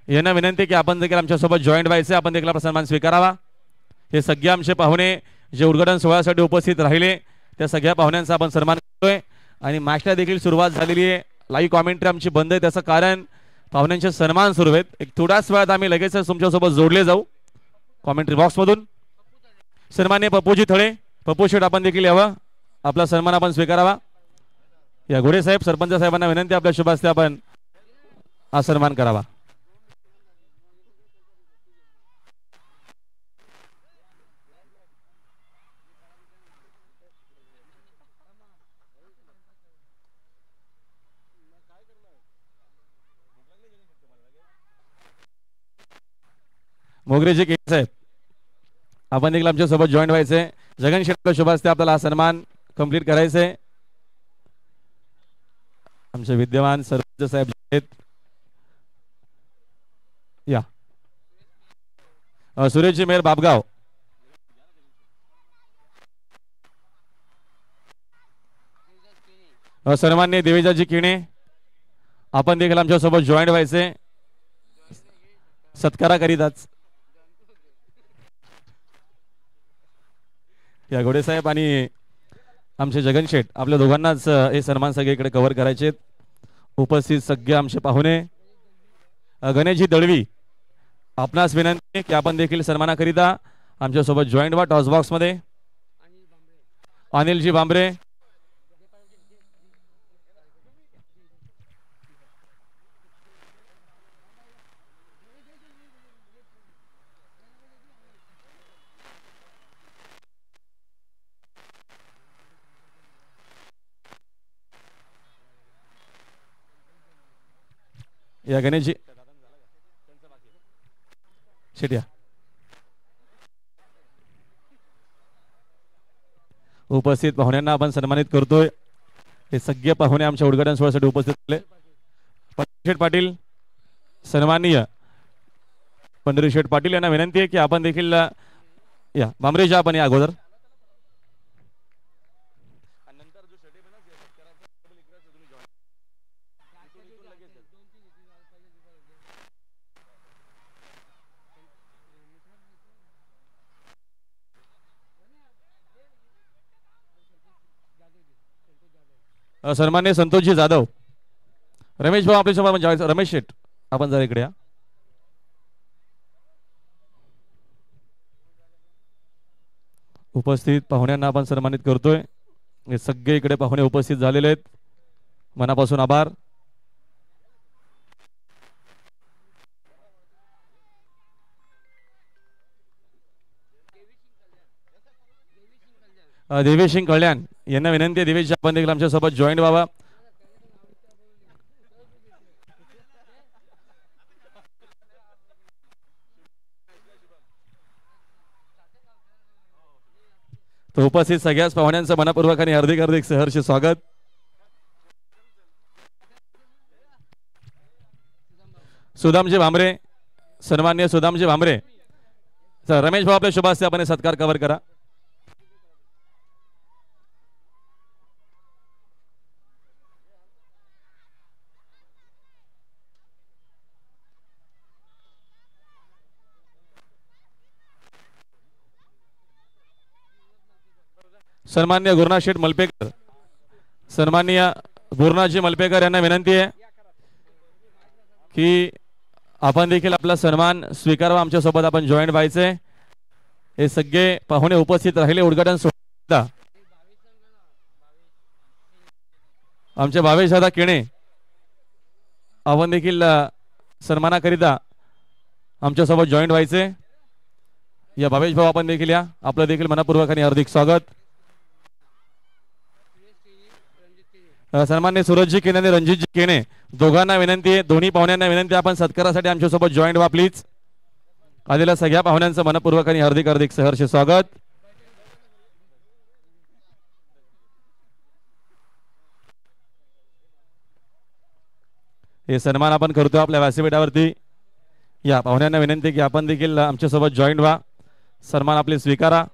यांना विनंती की आपण देखील आमच्यासोबत जॉईंट व्हायचे. आपण देखील आपला सन्मान स्वीकारावा. हे सगळे आमचे पाहुणे जे उद्घाटन सोहळ्यासाठी उपस्थित राहिले त्या सगळ्या पाहुण्यांचा आपण सन्मान करतोय. आणि मॅचला देखील सुरुवात झालेली आहे. लाईव्ह कॉमेंट्री आमची बंद आहे. त्याचं कारण पाहुण्यांचे सन्मान सुरू आहेत. एक थोड्याच वेळात आम्ही लगेच तुमच्यासोबत जोडले जाऊ कॉमेंट्री बॉक्स मधून. सन्माननीय पप्पूजी थळे पप्पू शेठ आपण देखील यावं. आपला सन्मान आपण स्वीकारावा. या घोडे साहेब सरपंच साहेबांना विनंती आपल्या शुभ हस्ते आपण हा सन्मान करावा. मोगरेजी के साहेब आपण देखील आमच्या सोबत जॉईन व्हायचे. जगन शेट्टी शुभ हस्ते आपल्याला हा सन्मान कंप्लीट करायचंय. आमचे विद्यमान सरपंच साहेब आहेत या सुरेशजी मेहर बापगाव सन्माननीय देवेजाजी किणे आपण देखील आमच्या सोबत जॉईन व्हायचे सत्कारा करीताच. या घोडे साहेब आणि आमचे जगन शेठ आपल्या दोघांनाच हे सन्मान सगळीकडे कव्हर करायचे. उपस्थित सगळे आमचे पाहुणे गणेशजी दळवी आपणास विनंती की आपण देखील सन्मानाकरिता आमच्या सोबत जॉईंट व्हा. टॉस बॉक्स मध्ये अनिलजी बांबरे या गणेशजी शेट्या उपस्थित पाहुण्यांना आपण सन्मानित करतोय. हे सगळे पाहुणे आमच्या उद्घाटन सोहळ्यासाठी उपस्थित झाले. पंढरीशेठ पाटील सन्माननीय पंढरीशेठ पाटील यांना विनंती आहे की आपण देखील या बांबरेजी आपण या अगोदर सन्मान्य संतोषजी जाधव रमेश भाऊ आपल्या सोबत रमेश शेठ आपण जरा इकडे या. उपस्थित पाहुण्यांना आपण सन्मानित करतोय. हे सगळे इकडे पाहुणे उपस्थित झालेले आहेत. मनापासून आभार. देवेश सिंग कल्याण यांना विनंती आहे, देवेश आपण देखील आमच्यासोबत जॉईन व्हावा. तो उपस्थित सगळ्याच पाहुण्यांचं मनपूर्वक आणि हार्दिक हार्दिक सहर्ष स्वागत. सुदामजी भांबरे, सन्मान्य सुदामजी भांबरे, रमेश भाऊ आपल्या शुभ हस्ते आपण सत्कार कव्हर करा. सन्मान्य गुरुनाथ शेठ मलपेकर, सन्मान्य गुरुनाथजी मलपेकर यांना विनंती आहे की आपण देखील आपला सन्मान स्वीकारावा. आमच्या सोबत आपण जॉईन व्हायचे. हे सगळे पाहुणे उपस्थित राहिले. उद्घाटन सोहळा आमचे भावेश दादा केणे आपण देखील सन्मानाकरिता आमच्या सोबत जॉईन व्हायचे. या भावेश भाऊ आपण देखील या. आपलं देखील मनपूर्वक आणि हार्दिक स्वागत. सन्मान्य सूरजजी केणे आणि रणजितजी केणे दोघांना विनंती आहे, दोन्ही पाहुण्यांना विनंती आपण सत्कारासाठी आमच्यासोबत जॉईन व्हा प्लीज. आलेल्या सगळ्या पाहुण्यांचं मनपूर्वक आणि हार्दिक हार्दिक सहर्ष स्वागत. हे सन्मान आपण करतो आपल्या व्यासपीठावरती. या पाहुण्यांना विनंती की आपण देखील आमच्यासोबत जॉईन व्हा, सन्मान आपले स्वीकारा.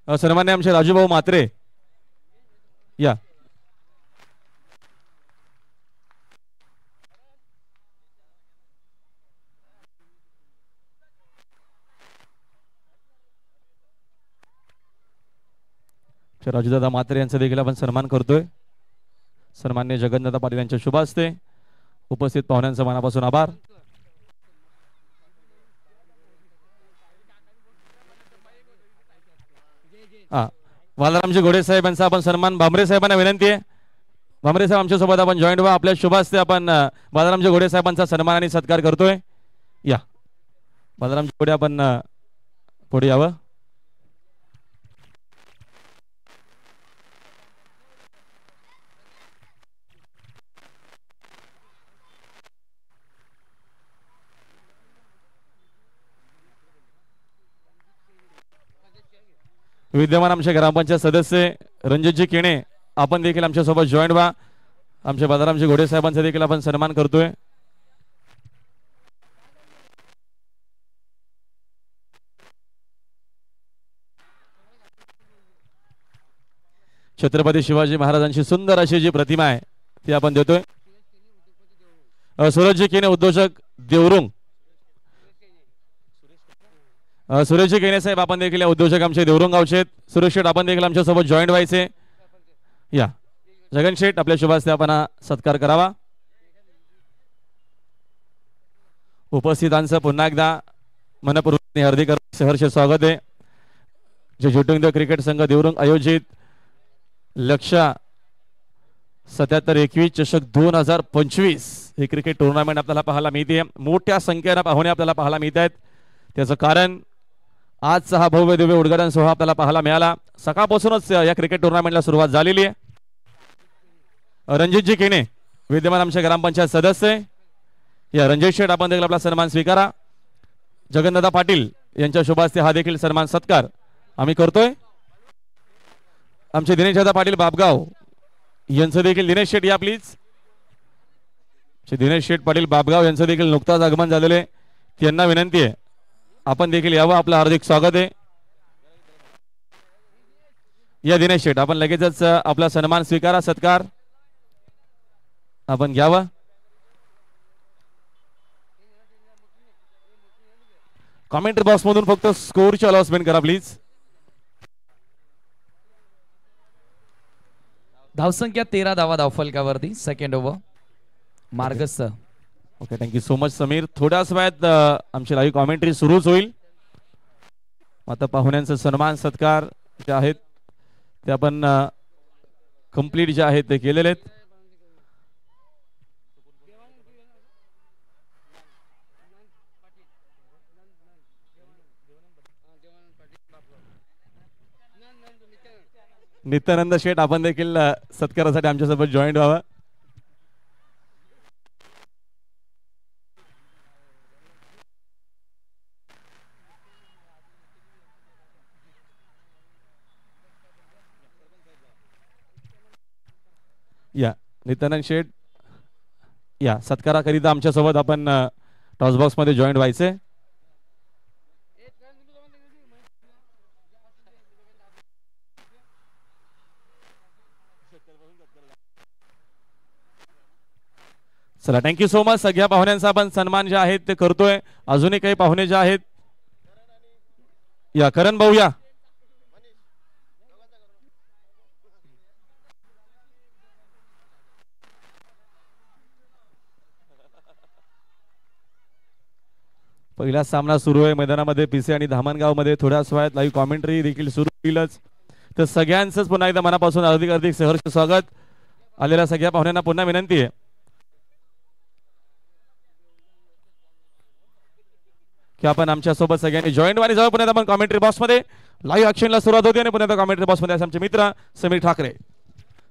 सन्मान्य आमचे राजूभाऊ मात्रे या. राजूदादा मात्रे यांचा देखील आपण सन्मान करतोय. सन्मान्य जगन्नाथ पाटील यांच्या शुभ हस्ते. उपस्थित पाहुण्यांचा मनापासून आभार. वालारामजी घोडे साहेब यांचा आपण सन्मान. भांबरे साहेबांना विनंती आहे, भांबरे साहेब आमच्या सोबत आपण जॉईन व्हा. आपल्या शुभ हस्ते आपण वालारामजी घोडे साहेबांचा सन्मान आणि सत्कार करतोय. या वालारामजी घोडे आपण पुढे यावं. विद्यमान आमचे ग्रामपंचायत सदस्य रणजितजी केणे आपण देखील आमच्या सोबत जॉईन व्हा. आमचे बाजारामजी घोडे साहेबांचा देखील आपण सन्मान करतोय. छत्रपती शिवाजी महाराजांची सुंदर अशी जी प्रतिमा आहे ती आपण देतोय. सूरजजी केणे उद्योजक देवरुंग, सुरेशजी केणे साहेब आपण देखील उद्योजक आमचे देवरुंग गावचे. सुरेश शेठ आपण देखील आमच्या सोबत जॉईन व्हायचे. या जगन शेठ आपल्या शुभ हस्ते आपण सत्कार करावा. उपस्थितांचं पुन्हा एकदा मनपूर्वक हार्दिक सहर्ष स्वागत आहे. जे जोटिंग द क्रिकेट संघ देवरुंग आयोजित लक्ष्य 77-21 चषक 2025 हे क्रिकेट टुर्नामेंट आपल्याला पाहायला मिळते. मोठ्या संख्येने पाहुणे आपल्याला पाहायला मिळत आहेत. त्याचं कारण आजचा हा भव्य दिव्य उद्घाटन सोहळा आपल्याला पाहायला मिळाला. सकाळपासूनच या क्रिकेट टुर्नामेंटला सुरुवात झालेली आहे. रणजितजी केणे विद्यमान आमच्या ग्रामपंचायत सदस्य. या रणजित शेठ आपण देखील आपला सन्मान स्वीकारा. जगन्नाथ पाटील यांच्या शुभ हस्ते हा देखील सन्मान सत्कार आम्ही करतोय. आमचे दिनेश दादा पाटील बाबगाव यांचं देखील दिनेश शेठ या प्लीज. दिनेश शेठ पाटील बाबगाव यांचं देखील नुकताच आगमन झालेले. त्यांना विनंती आहे आपण देखील यावं. आपलं हार्दिक स्वागत आहे. या दिनेश शेठ आपण लगेचच आपला सन्मान स्वीकारा, सत्कार आपण घ्यावा. कमेंट बॉक्स मधून फक्त स्कोरची अनाउन्समेंट करा प्लीज. धावसंख्या 13 धावा धावफलकावरती. सेकंड ओव्हर मार्गस्थ. Okay thank you so much Sameer. थोड्याच वेळात आमची लाईव्ह कॉमेंट्री सुरूच होईल. आता पाहुण्यांचा सन्मान सत्कार जे आहेत ते आपण कंप्लीट जे आहेत ते केलेले आहेत. नित्यानंद शेठ आपण देखील सत्कारासाठी आमच्यासोबत जॉईन व्हावं. या नित्यानंद शेठ या सत्काराकरिता आमच्यासोबत आपण टॉसबॉक्स मध्ये जॉईन व्हायचे. चला थँक्यू सो मच. सगळ्या पाहुण्यांचा आपण सन्मान जे आहेत ते करतोय. अजूनही काही पाहुणे जे आहेत या करण भाऊ या. पहिला सामना सुरू आहे मैदानामध्ये पीसी आणि धामणगाव मध्ये. थोड्याच वेळात लाईव्ह कॉमेंट्री देखील सुरू होईलच. तर सगळ्यांचंच पुन्हा एकदा मनापासून हार्दिक सहर्ष स्वागत. आलेल्या सगळ्या पाहुण्यांना पुन्हा विनंती आहे की आपण आमच्या सोबत सगळ्यांनी जॉईंट वाणी जाऊ. पुन्हा आपण कॉमेंट्री बॉक्स मध्ये लाईव्ह ऍक्शनला सुरुवात होते आणि पुन्हा कॉमेंट्री बॉक्स मध्ये आमचे मित्र Sameer Thackeray.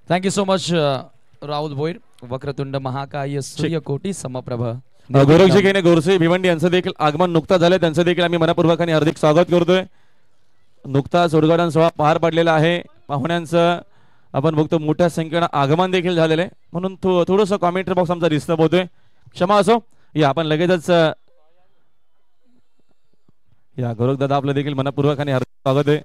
Thank you so much Rahul Bhoir. वक्रतुंड महाकाय सूर्यकोटी समप्रभ. गौरवजी घेणे गोरसे भिवंडी यांचं देखील आगमन नुकताच झालं. त्यांचं देखील आम्ही मनपूर्वक आणि हार्दिक स्वागत करतोय. नुकताच उद्घाटन सोहळा पार पडलेला आहे. पाहुण्यांचं आपण बघतो मोठ्या संख्येनं आगमन देखील झालेलं आहे म्हणून थोडंसं कॉमेंट्री बॉक्स आमचा डिस्टर्ब होतोय. क्षमा असो. या आपण लगेचच या गौरव दादा आपलं देखील मनपूर्वक आणि हार्दिक स्वागत आहे.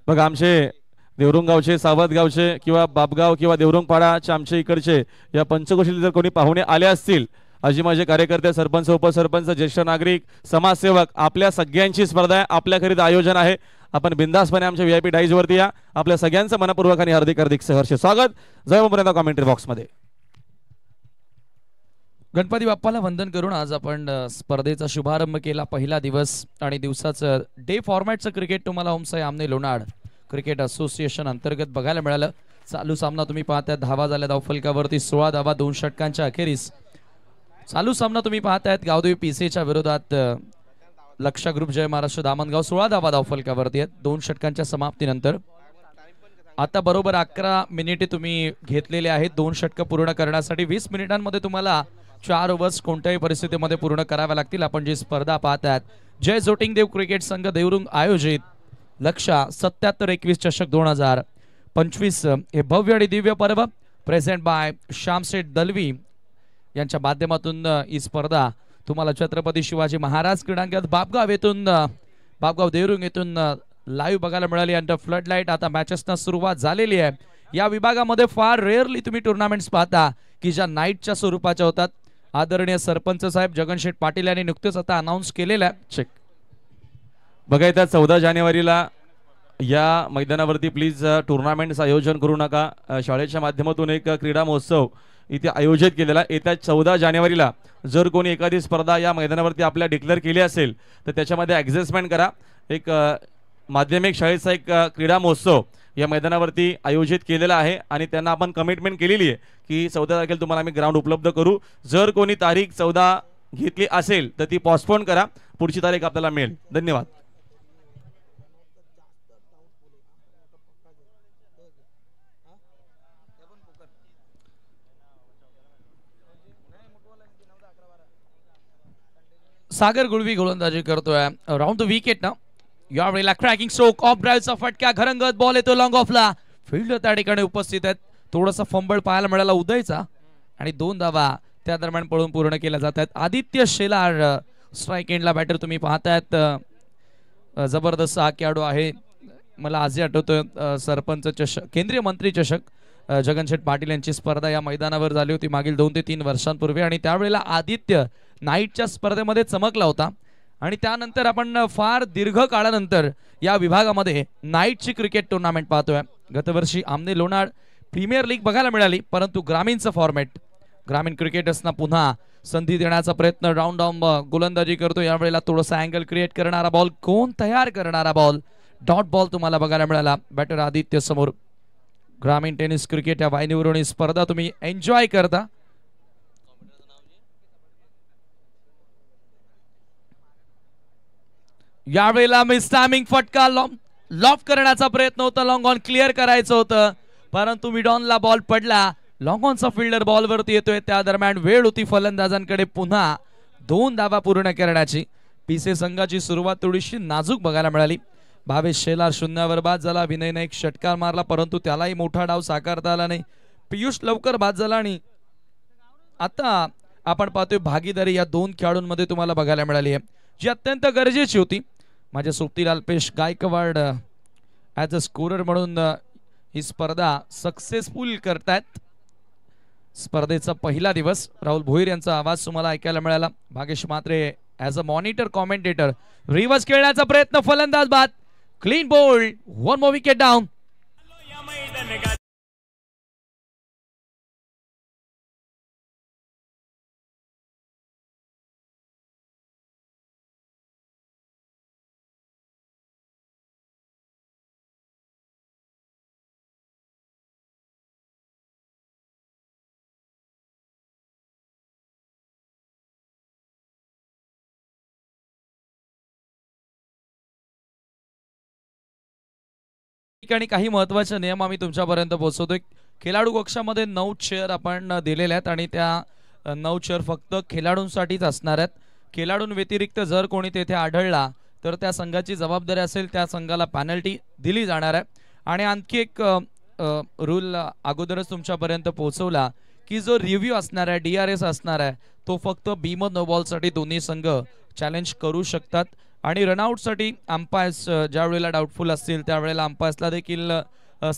बघा आमचे देवरुंग गावचे सावध गावचे किंवा बापगाव किंवा देवरुंग पाडाचे आमचे इकडचे या पंचकोशीला जर कोणी पाहुणे आले असतील अजी माझे कार्यकर्ते सरपंच उपसरपंच ज्येष्ठ नागरिक समाजसेवक आपल्या सगळ्यांची स्पर्धा आहे. आपल्याकरिता आयोजन आहे. आपण बिंदासपणे आमच्या व्हीआयपी डाईज वरती या. आपल्या सगळ्यांचं मनपूर्वक आणि हार्दिक सहर्ष स्वागत. जय कॉमेंट्री बॉक्स मध्ये. गणपती बाप्पाला वंदन करून आज आपण स्पर्धेचा शुभारंभ केला. पहिला दिवस आणि दिवसाचं डे फॉर्मॅटचं क्रिकेट तुम्हाला ओमसाई आमने लोणाड क्रिकेट असोसिएशन अंतर्गत बघायला मिळालं. चालू सामना तुम्ही पाहताय धावा झाल्या धावफलकावरती 16 धावा 2 षटकांच्या अखेरीस. चालू सामना तुम्ही पाहतायत गावदेवी पीसीच्या विरोधात लक्षा ग्रुप जय महाराष्ट्र दामणगाव 16 धावा धावफलकावरती आहेत 2 षटकांच्या समाप्तीनंतर. आता बरोबर 11 मिनिटे तुम्ही घेतलेले आहेत 2 षटक पूर्ण करण्यासाठी. 20 मिनिटांमध्ये तुम्हाला 4 ओव्हर्स कोणत्याही परिस्थितीमध्ये पूर्ण कराव्या लागतील. आपण जी स्पर्धा पाहतात जय जोटिंग देव क्रिकेट संघ देवरुंग आयोजित लक्षा 77-21 चषक 2025 हे भव्य आणि दिव्य पर्व प्रेझेंट बाय श्यामशेठ दलवी यांच्या माध्यमातून ही स्पर्धा तुम्हाला छत्रपती शिवाजी महाराज क्रीडांगणात बापगाव देवरुंग येथून लाईव्ह बघायला मिळाली. अंडर फ्लड लाईट आता मॅचेसना सुरुवात झालेली आहे. या विभागामध्ये फार रेअरली तुम्ही टुर्नामेंट्स पाहता की ज्या नाईटच्या स्वरूपाच्या होतात. आदरणीय सरपंच साहेब जगनशेठ पाटील यांनी नुकतेच आता अनाऊन्स केलेलं आहे. चेक बघा येत्या 14 जानेवारीला या मैदानावरती प्लीज टुर्नामेंट्स आयोजन करू नका. शाळेच्या माध्यमातून एक क्रीडा महोत्सव इथे आयोजित केलेला. येत्या 14 जानेवारीला जर कोणी एखादी स्पर्धा या मैदानावरती आपल्या डिक्लेअर केली असेल तर त्याच्यामध्ये ॲडजस्टमेंट करा. एक माध्यमिक शाळेचा एक क्रीडा महोत्सव या मैदानावरती आयोजित केलेला आहे आणि त्यांना आपण कमिटमेंट केलेली आहे की 14 तारखेला तुम्हाला आम्ही ग्राउंड उपलब्ध करू. जर कोणी तारीख 14 घेतली असेल तर ती पोस्टपोन करा. पुढची तारीख आपल्याला मिळेल. धन्यवाद. सागर गुळवी गोलंदाजी करतोय राऊंड द विकेट ना. यावेळेला क्रॅकिंग स्ट्रोक ऑफ ड्राईव्हचा फटका घरंगत बॉल येतो लॉंग ऑफला. फील्डर त्या ठिकाणी उपस्थित आहेत. थोडासा फंबल पाहायला मिळाला उदयचा आणि 2 धावा त्या दरम्यान पळून पूर्ण केल्या जात आहेत. आदित्य शेलार स्ट्राईक एंडला बॅटर तुम्ही पाहतायत. जबरदस्त हा खेळाडू आहे. मला आजही आठवतोय सरपंच चषक केंद्रीय मंत्री चषक जगनशेठ पाटील यांची स्पर्धा या मैदानावर झाली होती मागील 2 ते 3 वर्षांपूर्वी आणि त्यावेळेला आदित्य नाईटच्या स्पर्धेमध्ये चमकला होता आणि त्यानंतर आपण फार दीर्घ काळानंतर या विभागामध्ये नाईटची क्रिकेट टुर्नामेंट पाहतोय. गतवर्षी आमने लोणाड प्रीमियर लीग बघायला मिळाली परंतु ग्रामीणचं फॉर्मॅट ग्रामीण क्रिकेटर्सना पुन्हा संधी देण्याचा प्रयत्न राऊंड ऑफ गोलंदाजी करतो. यावेळेला थोडासा अँगल क्रिएट करणारा बॉल कोण तयार करणारा बॉल डॉट बॉल तुम्हाला बघायला मिळाला. बॅटर आदित्य समोर. ग्रामीण टेनिस क्रिकेट या वाहिनीवरून ही स्पर्धा तुम्ही एन्जॉय करता. यावेळेला मिस टायमिंग फटका लॉफ करण्याचा प्रयत्न होता, लॉंग ऑन क्लिअर करायचं होतं, परंतु मिडॉनला बॉल पडला. लॉंग ऑनचा फिल्डर बॉलवरती येतोय, त्या दरम्यान वेळ होती फलंदाजांकडे पुन्हा 2 धावा पूर्ण करण्याची. पीसे संघाची सुरुवात थोडीशी नाजूक बघायला मिळाली. भावेश शेलार शून्यावर बाद झाला. विनय नाईक षटकार मारला, परंतु त्यालाही मोठा डाव साकारता आला नाही. पियुष लवकर बाद झाला आणि आता आपण पाहतोय भागीदारी या 2 खेळाडूंमध्ये तुम्हाला बघायला मिळाली आहे, जी अत्यंत गरजेची होती. माझे सोबती Alpesh Gaikwad as a scorer म्हणून ही स्पर्धा सक्सेसफुल करतायत. स्पर्धेचा पहिला दिवस. राहुल भोईर यांचा आवाज तुम्हाला ऐकायला मिळाला. Bhagesh Mhatre as a monitor commentator. Reverse खेळण्याचा प्रयत्न, फलंदाज बाद. Clean bowled, 1 more wicket down. ठिकाणी काही महत्त्वाचे नियम आम्ही तुमच्यापर्यंत पोहोचवतोय. खेळाडू कक्षामध्ये 9 चेअर आपण दिलेल्या आहेत आणि त्या 9 चेअर फक्त खेळाडूंसाठीच असणार आहेत. खेळाडूंव्यतिरिक्त जर कोणी तेथे आढळला तर त्या संघाची जबाबदारी असेल, त्या संघाला पेनल्टी दिली जाणार आहे. आणि आणखी एक रूल अगोदरच तुमच्यापर्यंत पोहोचवला की जो रिव्ह्यू असणार आहे, DRS असणार आहे, तो फक्त बीम नो बॉलसाठी दोन्ही संघ चॅलेंज करू शकतात. आणि रनआउटसाठी अंपायर्स ज्या वेळेला डाऊटफुल असतील त्यावेळेला अंपायर्सला देखील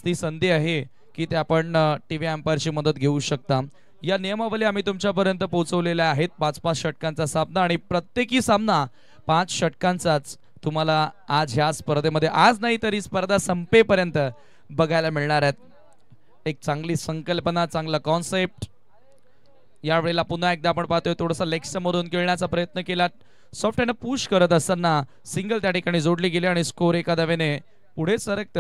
ती संधी आहे की ते आपण TV अंपायरची मदत घेऊ शकता. या नियमावली आम्ही तुमच्यापर्यंत पोहोचवलेल्या आहेत. 5-5 षटकांचा सामना आणि प्रत्येकी सामना 5 षटकांचाच तुम्हाला आज ह्या स्पर्धेमध्ये, आज नाही तरी स्पर्धा संपेपर्यंत बघायला मिळणार आहेत. एक चांगली संकल्पना, चांगला कॉन्सेप्ट. यावेळेला पुन्हा एकदा आपण पाहतोय थोडासा लेग समोरून खेळण्याचा प्रयत्न केला. सॉफ्ट हँड पुश करत असताना सिंगल त्या ठिकाणी जोडली गेली आणि स्कोर एका धावेने पुढे सरकत.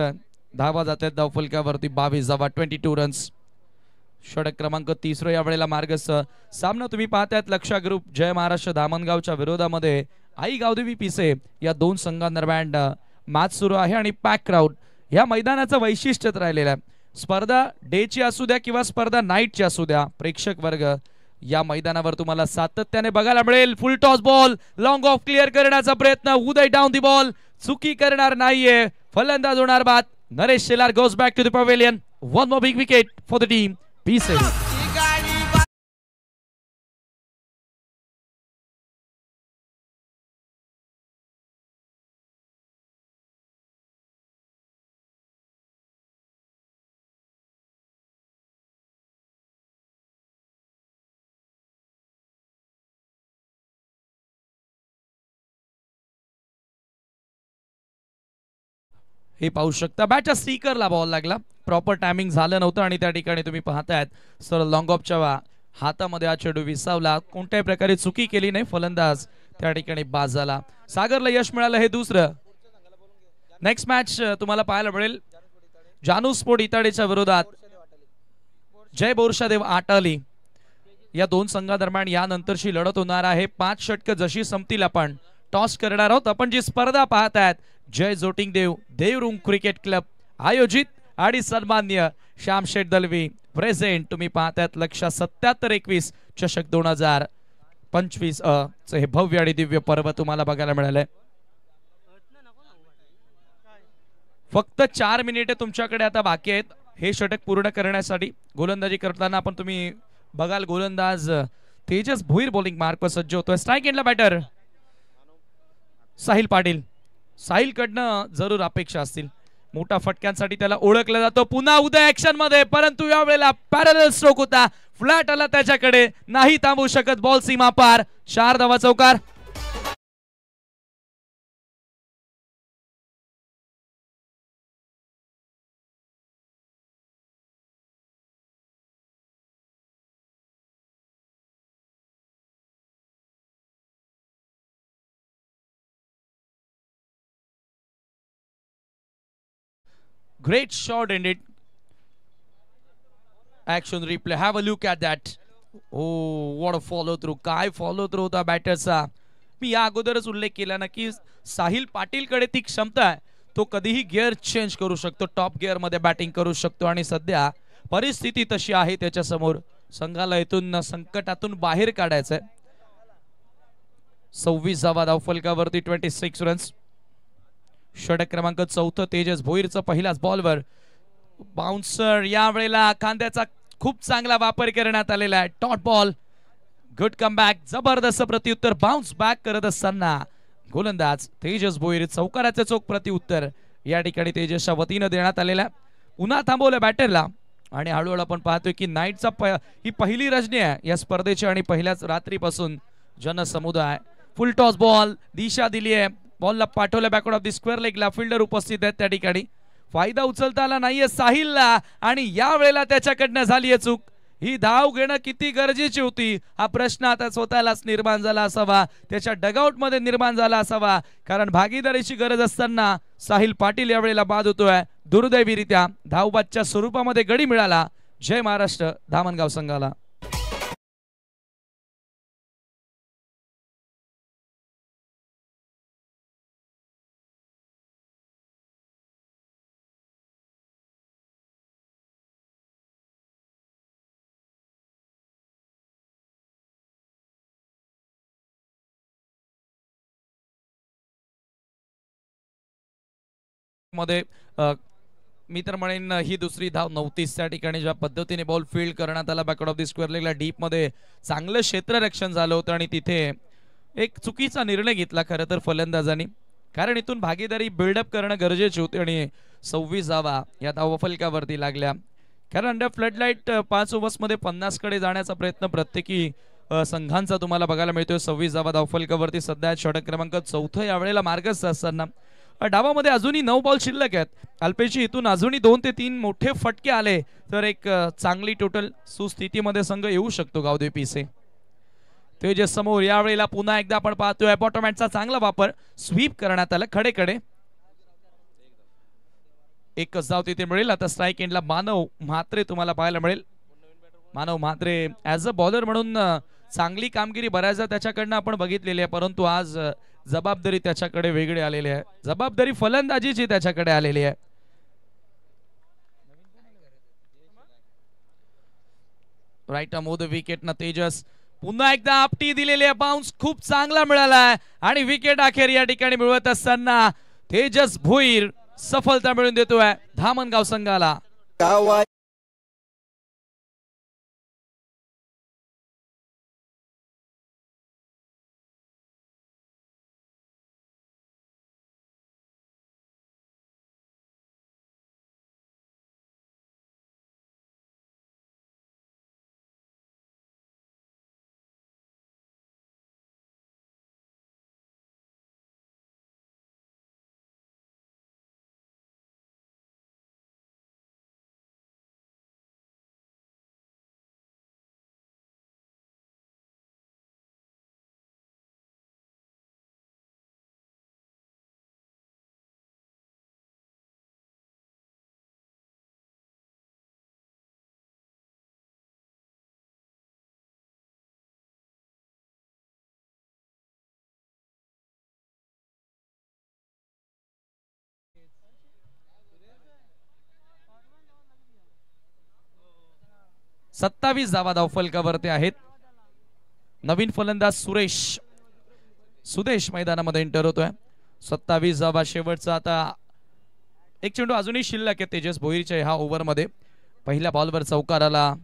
धावा जातात धावफलकावरती 22 धावा, 22 रन्स. षटक क्रमांक 30 यावेळेला मार्गस्थ. सामना तुम्ही पाहतायत लक्षा ग्रुप जय महाराष्ट्र धामणगावच्या विरोधामध्ये आई गावदेवी पिसे या 2 संघांदरम्यान मॅच सुरू आहे आणि पॅक क्राऊड. या मैदानाचं वैशिष्ट्यच राहिलेलं आहे. स्पर्धा डेची असू द्या किंवा स्पर्धा नाईटची असू द्या, प्रेक्षक वर्ग या मैदानावर तुम्हाला सातत्याने बघायला मिळेल. फुल toss ball, long of clear करण्याचा प्रयत्न. उदय डाऊन दी बॉल, चुकी करणार नाहीये, फलंदाज होणार बाद. Naresh Shelar goes back to the pavilion. 1 more big wicket for the team Pise. हे पाहू शकता बॅटच्या स्टिकरला बॉल लागला, प्रॉपर टायमिंग झालं नव्हतं आणि त्या ठिकाणी तुम्ही पाहतायत सर लॉंग ऑफच्या हातामध्ये हा चेंडू विसावला. कोणत्याही प्रकारे चुकी केली नाही, फलंदाज त्या ठिकाणी बाद झाला. सागरला यश मिळालं, हे दुसरं. नेक्स्ट मॅच तुम्हाला पाहायला मिळेल जानू स्पोर्ट इताडेच्या विरोधात जय बोरशादेव आटाली. या 2 संघादरम्यान यानंतरची लढत होणार आहे. 5 षटकं जशी संपतील आपण टॉस करणार आहोत. आपण जी स्पर्धा पाहतायत जय जोटिंग देव देवरुंग क्रिकेट क्लब आयोजित आणि सन्मान्य श्यामशेठ दलवी प्रेझेंट. तुम्ही पाहतायत लक्षा 77-21 चषक 2025 चे हे भव्य आणि दिव्य पर्व तुम्हाला बघायला मिळालंय. फक्त 4 मिनिटे तुमच्याकडे आता बाकी आहेत हे षटक पूर्ण करण्यासाठी. गोलंदाजी करताना आपण तुम्ही बघाल गोलंदाज तेजस भोईर बॉलिंग मार्कवर सज्ज होतोय. स्ट्राइक एंडला बॅटर साहिल पाटील. साहिल कडनं जरूर अपेक्षा असतील, मोठा फटक्यांसाठी त्याला ओळखलं जातं. पुन्हा उदय ऍक्शन मध्ये, परंतु यावेळेला पॅरलल स्ट्रोक होता, फ्लॅट आला त्याच्याकडे, नाही थांबू शकत, बॉल सीमा पार. 4 धावा चौकार. Great shot ended. Action replay. Have a look at that. Oh, what a follow through. काय follow through होता बॅटरचा. मी या अगोदरच उल्लेख केला ना की साहिल पाटीलकडे ती क्षमता आहे, तो कधीही गिअर चेंज करू शकतो, टॉप गिअर मध्ये बॅटिंग करू शकतो आणि सध्या परिस्थिती तशी आहे त्याच्या समोर. संघाला इथून संकटातून बाहेर काढायचंय. 26वा धावफलकावरती 26 रन्स. षटक क्रमांक 4 तेजस भोईरचा पहिल्याच बॉलवर बाउन्सर. यावेळेला खांद्याचा खूप चांगला वापर करण्यात आलेला आहे. डॉट बॉल, गुड कमबॅक, जबरदस्त प्रत्युत्तर. बाउन्स बॅक करत असताना गोलंदाज तेजस भोईर. चौकाराचे चोख प्रत्युत्तर या ठिकाणी तेजसच्या वतीनं देण्यात आलेला. पुन्हा थांबवलं बॅटरला आणि हळूहळू आपण पाहतोय की नाईटचा ही पहिली रजनी आहे या स्पर्धेची आणि पहिल्याच रात्रीपासून जनसमुदाय. फुल टॉस बॉल, दिशा दिली आहे, बॉलला पाठवलं बॅकवर्ड ऑफ द स्क्वेअर लेगला. फिल्डर उपस्थित आहेत त्या ठिकाणी. फायदा उचलता आला नाहीये साहिलला आणि या वेळेला त्याच्याकडनं झाली आहे चूक. ही धाव घेणं किती गरजेची होती हा प्रश्न आता स्वतःलाच निर्माण झाला असावा, त्याच्या डगआउट मध्ये निर्माण झाला असावा, कारण भागीदारीची गरज असताना साहिल पाटील या वेळेला बाद होतोय. दुर्दैवीरित्या धावबादच्या स्वरूपामध्ये गडी मिळाला. जय महाराष्ट्र धामणगाव संघाला. मध्ये मी तर म्हणेन ही दुसरी धाव नव्हतीच. त्या ठिकाणी ज्या पद्धतीने बॉल फील्ड करण्यात आला बॅकवर्ड ऑफ द स्क्वेअर लेगला डीप मध्ये चांगलं क्षेत्ररक्षण झालं होतं आणि तिथे एक चुकीचा निर्णय घेतला खरं तर फलंदाजांनी, कारण इथून भागीदारी बिल्डअप करणं गरजेचे होते आणि 26 धावा या धावफलकावरती लागल्या. कारण अंडर फ्लडलाईट 5 ओव्हर्स मध्ये 50 कडे जाण्याचा प्रयत्न प्रत्येकी संघांचा तुम्हाला बघायला मिळतोय. 26 धावा धावफलकावरती सध्या. षटक क्रमांक 4 यावेळेला मार्गस्थ असताना डावामध्ये अजूनही 9 बॉल शिल्लक आहेत. अल्पेशी इथून अजूनही 2 ते 3 मोठे फटके आले तर एक चांगली टोटल सुस्थितीमध्ये संघ येऊ शकतो गावदेवी पीसे. तेजस समोर यावेळेला पुन्हा एकदा आपण पाहतोय बॉटमहॅटचा चांगला वापर. स्वीप करण्यात आला खडेकडे. एकच धाव तिथे मिळेल. आता स्ट्राईक एंडला मानव म्हात्रे तुम्हाला पाहायला मिळेल. मानव म्हात्रे ऍज अ बॉलर म्हणून चांगली कामगिरी बऱ्याचदा त्याच्याकडनं आपण बघितलेली आहे, परंतु आज जबाबदारी त्याच्याकडे वेगळी आलेली आहे. जबाबदारी फलंदाजीची त्याच्याकडे आलेली आहे. राईट अमोद विकेट ना तेजस. पुन्हा एकदा आपटी दिलेली आहे. बाउन्स खूप चांगला मिळाला आहे आणि विकेट अखेर या ठिकाणी मिळवत असताना तेजस भोईर सफलता मिळवून देतोय धामणगाव संघाला. सत्तावीस धावा धावफलकावरती आहेत. नवीन फलंदाज सुदेश मैदानामध्ये एंटर होतोय. 27 धावा. शेवटचा आता एक चेंडू अजूनही शिल्लक आहे तेजस भोईरच्या ह्या ओव्हर मध्ये. पहिल्या बॉलवर चौकार आला.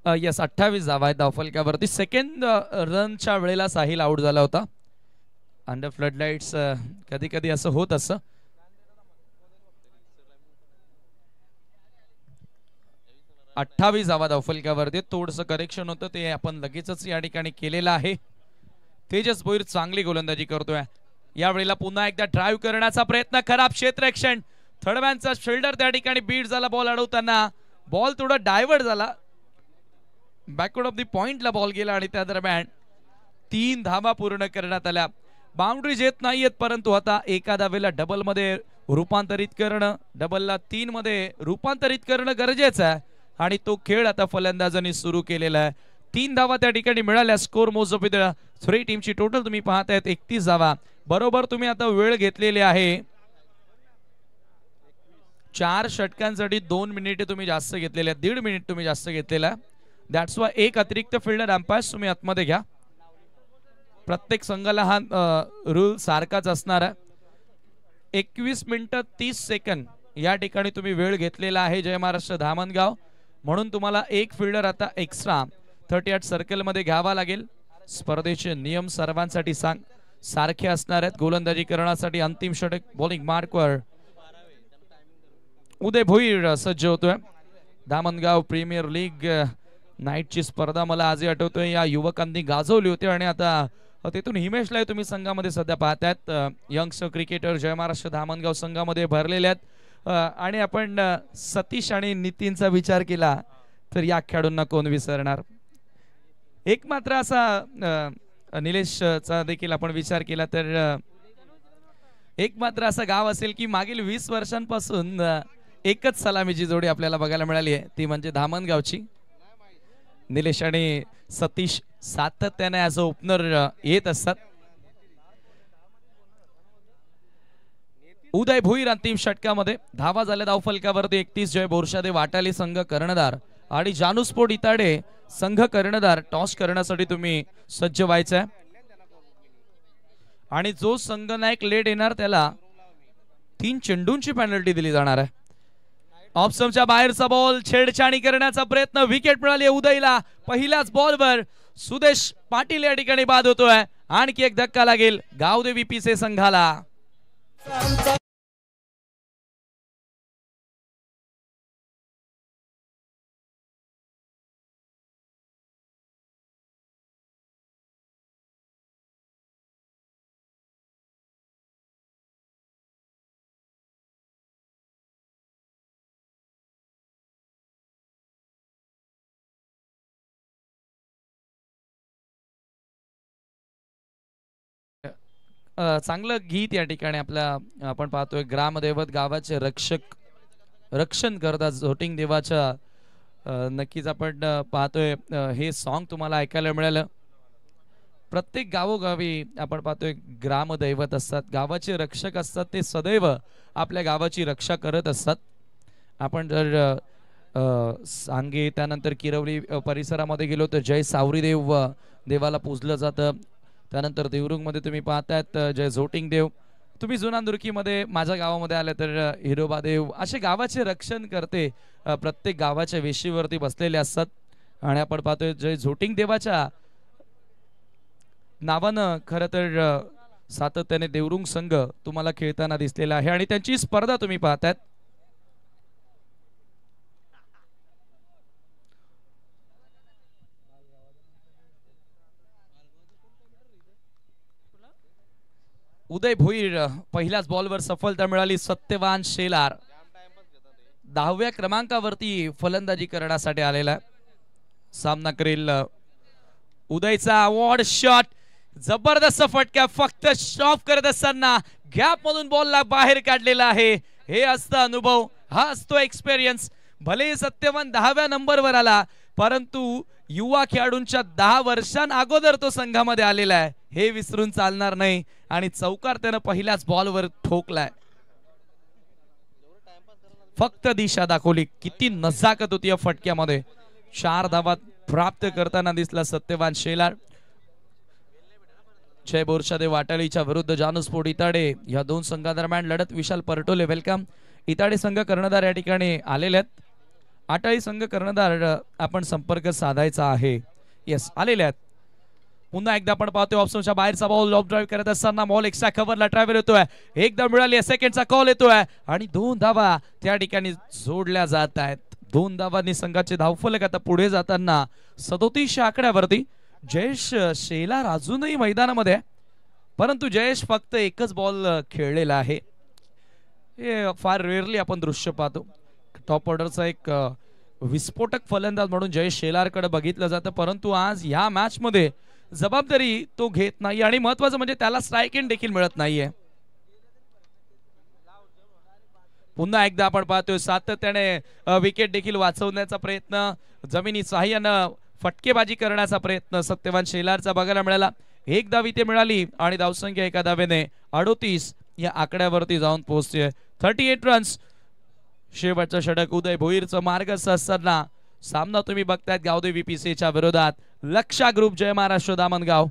यस 28 धावा आहेत धावफलकावरती. सेकंड रनच्या वेळेला साहिल आउट झाला होता. अंडर फ्लड लाईट्स कधी कधी असं होत असं. अठ्ठावीस धावा धावफलकावरती. थोडंसं करेक्शन होतं ते आपण लगेचच या ठिकाणी केलेलं आहे. तेजस भोईर चांगली गोलंदाजी करतोय. यावेळेला पुन्हा एकदा ड्राईव्ह करण्याचा प्रयत्न. खराब क्षेत्ररक्षण. थर्डमॅनचा शोल्डर त्या ठिकाणी बीट झाला बॉल अडवताना. बॉल थोडा डायव्हर्ट झाला. बॅकवर्ड ऑफ द पॉइंटला बॉल गेला आणि त्या दरम्यान 3 धावा पूर्ण करण्यात आल्या. बाउंड्रीज येत नाहीयेत, परंतु आता एका धावेला डबल मध्ये रूपांतरित करणं, डबलला 3 मध्ये रूपांतरित करणं गरजेचं आहे आणि तो खेळ आता फलंदाजांनी सुरू केलेला आहे. 3 धावा त्या ठिकाणी मिळाल्या. स्कोर मोजप थ्री टीमची टोटल तुम्ही पाहतायत 31 धावा. बरोबर तुम्ही आता वेळ घेतलेली आहे. 4 षटकांसाठी 2 मिनिटे तुम्ही जास्त घेतलेल्या, 1.5 मिनिट तुम्ही जास्त घेतलेला. दॅट्स वाय एक अतिरिक्त फिल्डर अंपायर्स तुम्ही आतमध्ये घ्या. प्रत्येक संघाला हा रूल सारखाच असणार आहे. 21 मिनिटं 30 सेकंद या ठिकाणी तुम्ही वेळ घेतलेला आहे जय महाराष्ट्र धामणगाव, म्हणून तुम्हाला एक फिल्डर आता एक्स्ट्रा 38 सर्कल मध्ये घ्यावा लागेल. स्पर्धेचे नियम सर्वांसाठी सारखे असणार आहेत. गोलंदाजी करण्यासाठी अंतिम षटक बॉलिंग मार्कवर उदय भोईर सज्ज होतोय. धामणगाव प्रीमियर लीग नाईटची स्पर्धा मला आजही आठवतोय या युवकांनी गाजवली होती आणि आता तिथून हिमेशला तुम्ही संघामध्ये सध्या पाहतायत. यंगस्टर क्रिकेटर जय महाराष्ट्र धामणगाव संघामध्ये भरलेले आहेत आणि आपण सतीश आणि नितीनचा विचार केला तर या खेळाडूंना कोण विसरणार. एक मात्र असा निलेशचा देखील आपण विचार केला तर एक मात्र असं गाव असेल की मागील 20 वर्षांपासून एकच सलामीची जोडी आपल्याला बघायला मिळाली आहे, ती म्हणजे धामणगावची. निलेश आणि सतीश सातत्याने ॲज अ ओपनर येत असतात. उदय भोईर अंतिम षटकामध्ये धावा झाल्या धावफलकावरती 31. जय बोरशादे वाटाली संघ कर्णधार आणि जानूस्पोर्ट इताडे संघ कर्णधार. टॉस करण्यासाठी तुम्ही सज्ज व्हायचं आहे आणि जो संघ नायक लेट येणार त्याला 3 चेंडूंची पेनल्टी दिली जाणार आहे. ऑप्शनच्या बाहेरचा बॉल, छेडछाणी करण्याचा प्रयत्न, विकेट मिळाली उदयला. पहिल्याच बॉलवर सुदेश पाटील या ठिकाणी बाद होतोय. आणखी एक धक्का लागेल गावदेवी पीसे संघाला. चांगलं गीत या ठिकाणी आपल्या आपण पाहतोय. ग्रामदैवत गावाचे रक्षण करतात झोटिंग देवाच्या. नक्कीच आपण पाहतोय हे सॉन्ग तुम्हाला ऐकायला मिळालं. प्रत्येक गावोगावी आपण पाहतोय ग्रामदैवत असतात, गावाचे रक्षक असतात. ते सदैव आपल्या गावाची रक्षा करत असतात. आपण जर सांगे त्यानंतर किरवली परिसरामध्ये गेलो तर जय सावरीदेव देवाला पूजलं जातं. त्यानंतर देवरुंग मध्ये तुम्ही पाहतायत जय झोटिंग देव. तुम्ही जुनांदुर्कीमध्ये माझ्या गावामध्ये आले तर हिरोबा देव. असे गावाचे रक्षण करते प्रत्येक गावाच्या वेशीवरती बसलेले असतात. आणि आपण पाहतोय जय झोटिंग देवाच्या नावानं खरं तर सातत्याने देवरुंग संघ तुम्हाला खेळताना दिसलेला आहे आणि त्यांची स्पर्धा तुम्ही पाहतायत. उदय भोईर पहिल्याच बॉलवर सफलता मिळाली. सत्यवान शेलार 10व्या क्रमांकावरती फलंदाजी करण्यासाठी आलेला सामना करेल. उदयचा अवॉर्ड शॉट, जबरदस्त फटका, फक्त स्टॉप करत असताना गॅप मधून बॉलला बाहेर काढलेला आहे. हे असतं अनुभव, हा असतो एक्सपिरियन्स. भले सत्यवान 10व्या नंबरवर आला परंतु युवा खेळाडूंच्या 10 वर्षांअगोदर तो संघामध्ये आलेला आहे, हे विसरून चालणार नाही. आणि चौकार त्यानं पहिल्याच बॉलवर ठोकलाय. फक्त दिशा दाखवली. किती नजाकत होती या फटक्यामध्ये. 4 धावा प्राप्त करताना दिसला सत्यवान शेलार. जय बोरशादे वाटाळीच्या विरुद्ध जानूस्पोर्ट इताडे या 2 संघादरम्यान लढत. विशाल परटोले वेलकम. इताडे संघ कर्णधार या ठिकाणी आलेले आहेत. आटाळी संघ कर्णधार आपण संपर्क साधायचा आहे. येस आलेले आहेत. पुन्हा एकदा आपण पाहतोय ऑप्शनच्या बाहेरचा बॉल लॉब ड्राइव्ह करत असताना बॉल एक्स्ट्रा कव्हरला ट्रॅव्हल येतोय. एकदा मिळाली, सेकंडचा कॉल येतोय आणि 2 धावा त्या ठिकाणी जोडल्या जात आहेत. 2 धावांनी संघाचे धावफलक आता पुढे जाताना 37 आकड्यावरती. जयेश शेलार अजूनही मैदानामध्ये परंतु जयेश फक्त एकच बॉल खेळलेला आहे. हे फार रेअरली आपण दृश्य पाहतो. टॉप ऑर्डरचा एक विस्फोटक फलंदाज म्हणून जयेश शेलारकडे बघितलं जातं परंतु आज या मॅच मध्ये जबाबदारी तो घेत नाही आणि महत्वाचं म्हणजे त्याला स्ट्राइक इन देखील मिळत नाहीये. पुन्हा एकदा आपण पाहतोय सातत्याने विकेट देखील वाचवण्याचा प्रयत्न, जमिनी सहाय्यानं फटकेबाजी करण्याचा प्रयत्न सत्यवान शेलारचा बघायला मिळाला. एक धाव इथे मिळाली आणि धावसंख्या एका धावेने 38 या आकड्यावरती जाऊन पोहोचते. 38 रन्स. शेवटचं षटक उदय भोईरचं मार्गस्थ असताना सामना तुम्ही बघतायत गावदेवी PCच्या विरोधात. लक्षा ग्रुप जय महाराष्ट्र दामणगाव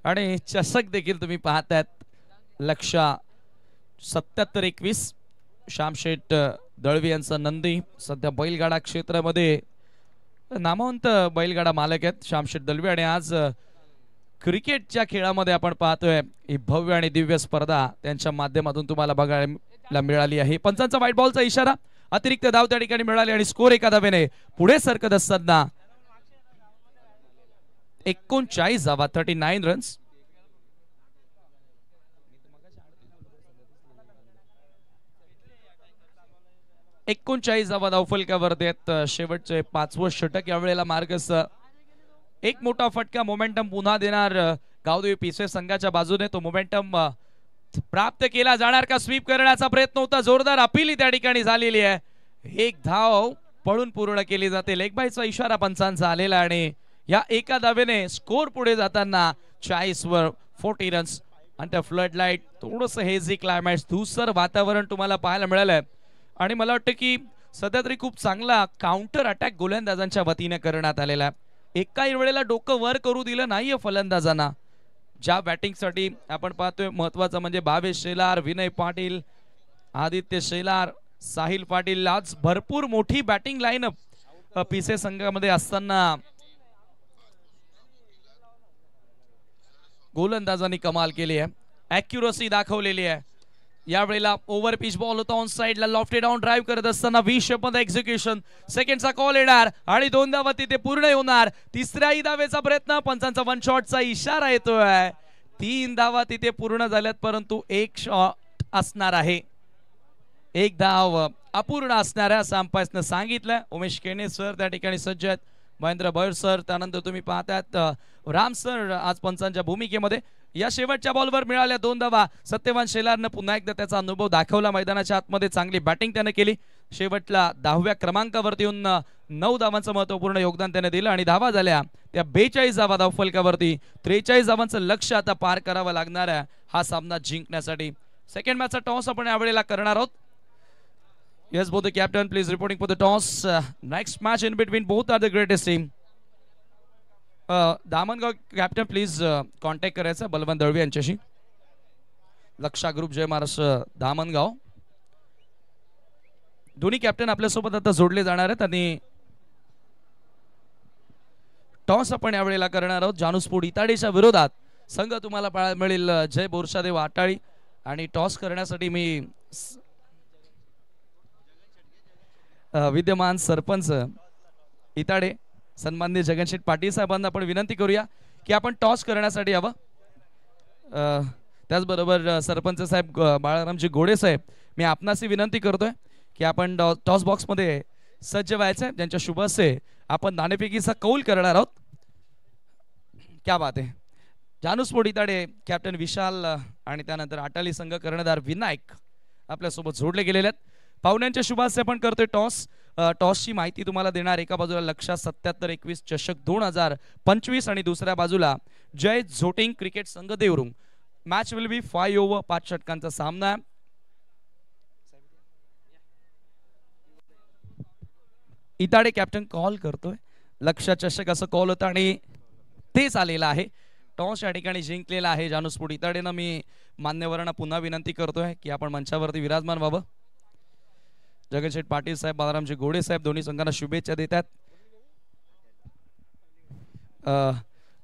आणि चषक देखील तुम्ही पाहतायत. लक्षा 77-21. श्यामशेठ दळवी यांचा नंदी सध्या बैलगाडा क्षेत्रामध्ये नामवंत बैलगाडा मालक आहेत श्यामशेठ दळवी. आणि आज क्रिकेटच्या खेळामध्ये आपण पाहतोय ही भव्य आणि दिव्य स्पर्धा त्यांच्या माध्यमातून तुम्हाला बघायला मिळाली आहे. पंचांचा व्हाईट बॉलचा इशारा. अतिरिक्त धाव त्या ठिकाणी मिळाली आणि स्कोर एका धावेने पुढे सरकत असताना 39 धावा 39 रन्स. धावा धावफलकावरती आहेत. शेवटचे 5वं षटक यावेळेला मार्गस्थ. एक मोठा फटका मोमेंटम पुन्हा देणार गावदेवी PC संघाच्या बाजूने. तो मोमेंटम प्राप्त केला जाणार का? स्वीप करण्याचा प्रयत्न होता, जोरदार अपील त्या ठिकाणी झालेली आहे. एक धाव पळून पूर्ण केली जाते. लेग बायचा इशारा पंचांचा आलेला आणि या एका धावेने स्कोर पुढे जाताना 40 वर 40 रन्स. आणि त्या फ्लड लाईट थोडंसं हेझी क्लायमॅक्स, धूसर वातावरण तुम्हाला पाहायला मिळालंय. आणि मला वाटतं की सध्या तरी खूप चांगला काउंटर अटॅक गोलंदाजांच्या वतीने करण्यात आलेला आहे. एकाही वेळेला डोकं वर करू दिलं नाहीये फलंदाजांना. ज्या बॅटिंगसाठी आपण पाहतोय महत्वाचं म्हणजे भावेश शेलार, विनय पाटील, आदित्य शेलार, साहिल पाटील. आज भरपूर मोठी बॅटिंग लाईनअप PC संघामध्ये असताना गोलंदाजांनी कमाल केली आहे, ॲक्युरसी दाखवलेली आहे. यावेळेला ओव्हर पिच बॉल होता ऑन साइडला, लॉफ्टेड डाऊन ड्राइव्ह करत असताना 20 षटपद एक्झिक्युशन. सेकंडचा कॉल येणार आणि 2 धावा तिथे पूर्ण होणार. तिसऱ्याही धावेचा प्रयत्न, पंचांचा 1 शॉटचा इशारा येतोय. 3 धावा तिथे पूर्ण झाल्यात परंतु 1 शॉट असणार आहे. 1 धाव अपूर्ण असणार आहे असं अंपायर्सनं सांगितलं. उमेश केणे सर त्या ठिकाणी सज्ज आहेत, महेंद्र भैर सर, त्यानंतर तुम्ही पाहतात राम सर आज पंचांच्या भूमिकेमध्ये. या शेवटच्या बॉलवर मिळाल्या 2 धावा. सत्यवान शेलारनं पुन्हा एकदा त्याचा अनुभव दाखवला. मैदानाच्या आतमध्ये चांगली बॅटिंग त्याने केली. शेवटला 10व्या क्रमांकावरती येऊन 9 धावांचं महत्वपूर्ण योगदान त्याने दिलं आणि धावा झाल्या त्या 42 धावा धावफलकावरती. 43 धावांचं लक्ष्य आता पार करावं लागणार आहे हा सामना जिंकण्यासाठी. सेकंड मॅचचा टॉस आपण यावेळेला करणार आहोत. Yes, both the captain, please reporting for the toss. Next match in between both are the greatest team. Damangaon captain please contact करायचा बलवंत दळवी यांच्याशी. लक्षा ग्रुप जय महाराष्ट्र दामणगाव. दोन्ही कॅप्टन आपल्यासोबत आता जोडले जाणार आहेत आणि टॉस आपण यावेळेला करणार आहोत जानूसपूड इताडेच्या विरोधात. संघ तुम्हाला पाहायला मिळेल जय बोरशादेव आटाळी. आणि टॉस करण्यासाठी मी विद्यमान सरपंच इताडे सन्माननीय जगनशेठ पाटील साहेबांना आपण विनंती करूया की आपण टॉस करण्यासाठी यावं. त्याचबरोबर सरपंच साहेब बाळारामजी घोडे साहेब, मी आपणासही विनंती करतोय की आपण टॉस बॉक्समध्ये सज्ज व्हायचं आहे. ज्यांच्या शुभ हस्ते आपण नाणेफेकीचा कौल करणार आहोत. क्या बात आहे. जानूसपूड इताडे कॅप्टन विशाल आणि त्यानंतर आटाली संघ कर्णधार विनायक आपल्यासोबत जोडले गेलेले आहेत. पाहुण्यांच्या शुभास्ते आपण करतोय टॉस. टॉसची माहिती तुम्हाला देणार एका बाजूला लक्षा 77-21 चषक 2025 आणि दुसऱ्या बाजूला जय झोटिंग क्रिकेट संघ Devrung. Match will be 5 over 5 षटकांचा सामना. इताडे कॅप्टन कॉल करतोय. लक्षा चषक असं कॉल होता आणि तेच आलेलं आहे. टॉस या ठिकाणी जिंकलेला आहे जानूसपूड इताडेनं. मी मान्यवरांना पुन्हा विनंती करतोय की आपण मंचावरती विराजमान व्हावं. जगनशेठ पाटील साहेब, बाळारामजी घोडे साहेब दोन्ही संघांना शुभेच्छा देतात.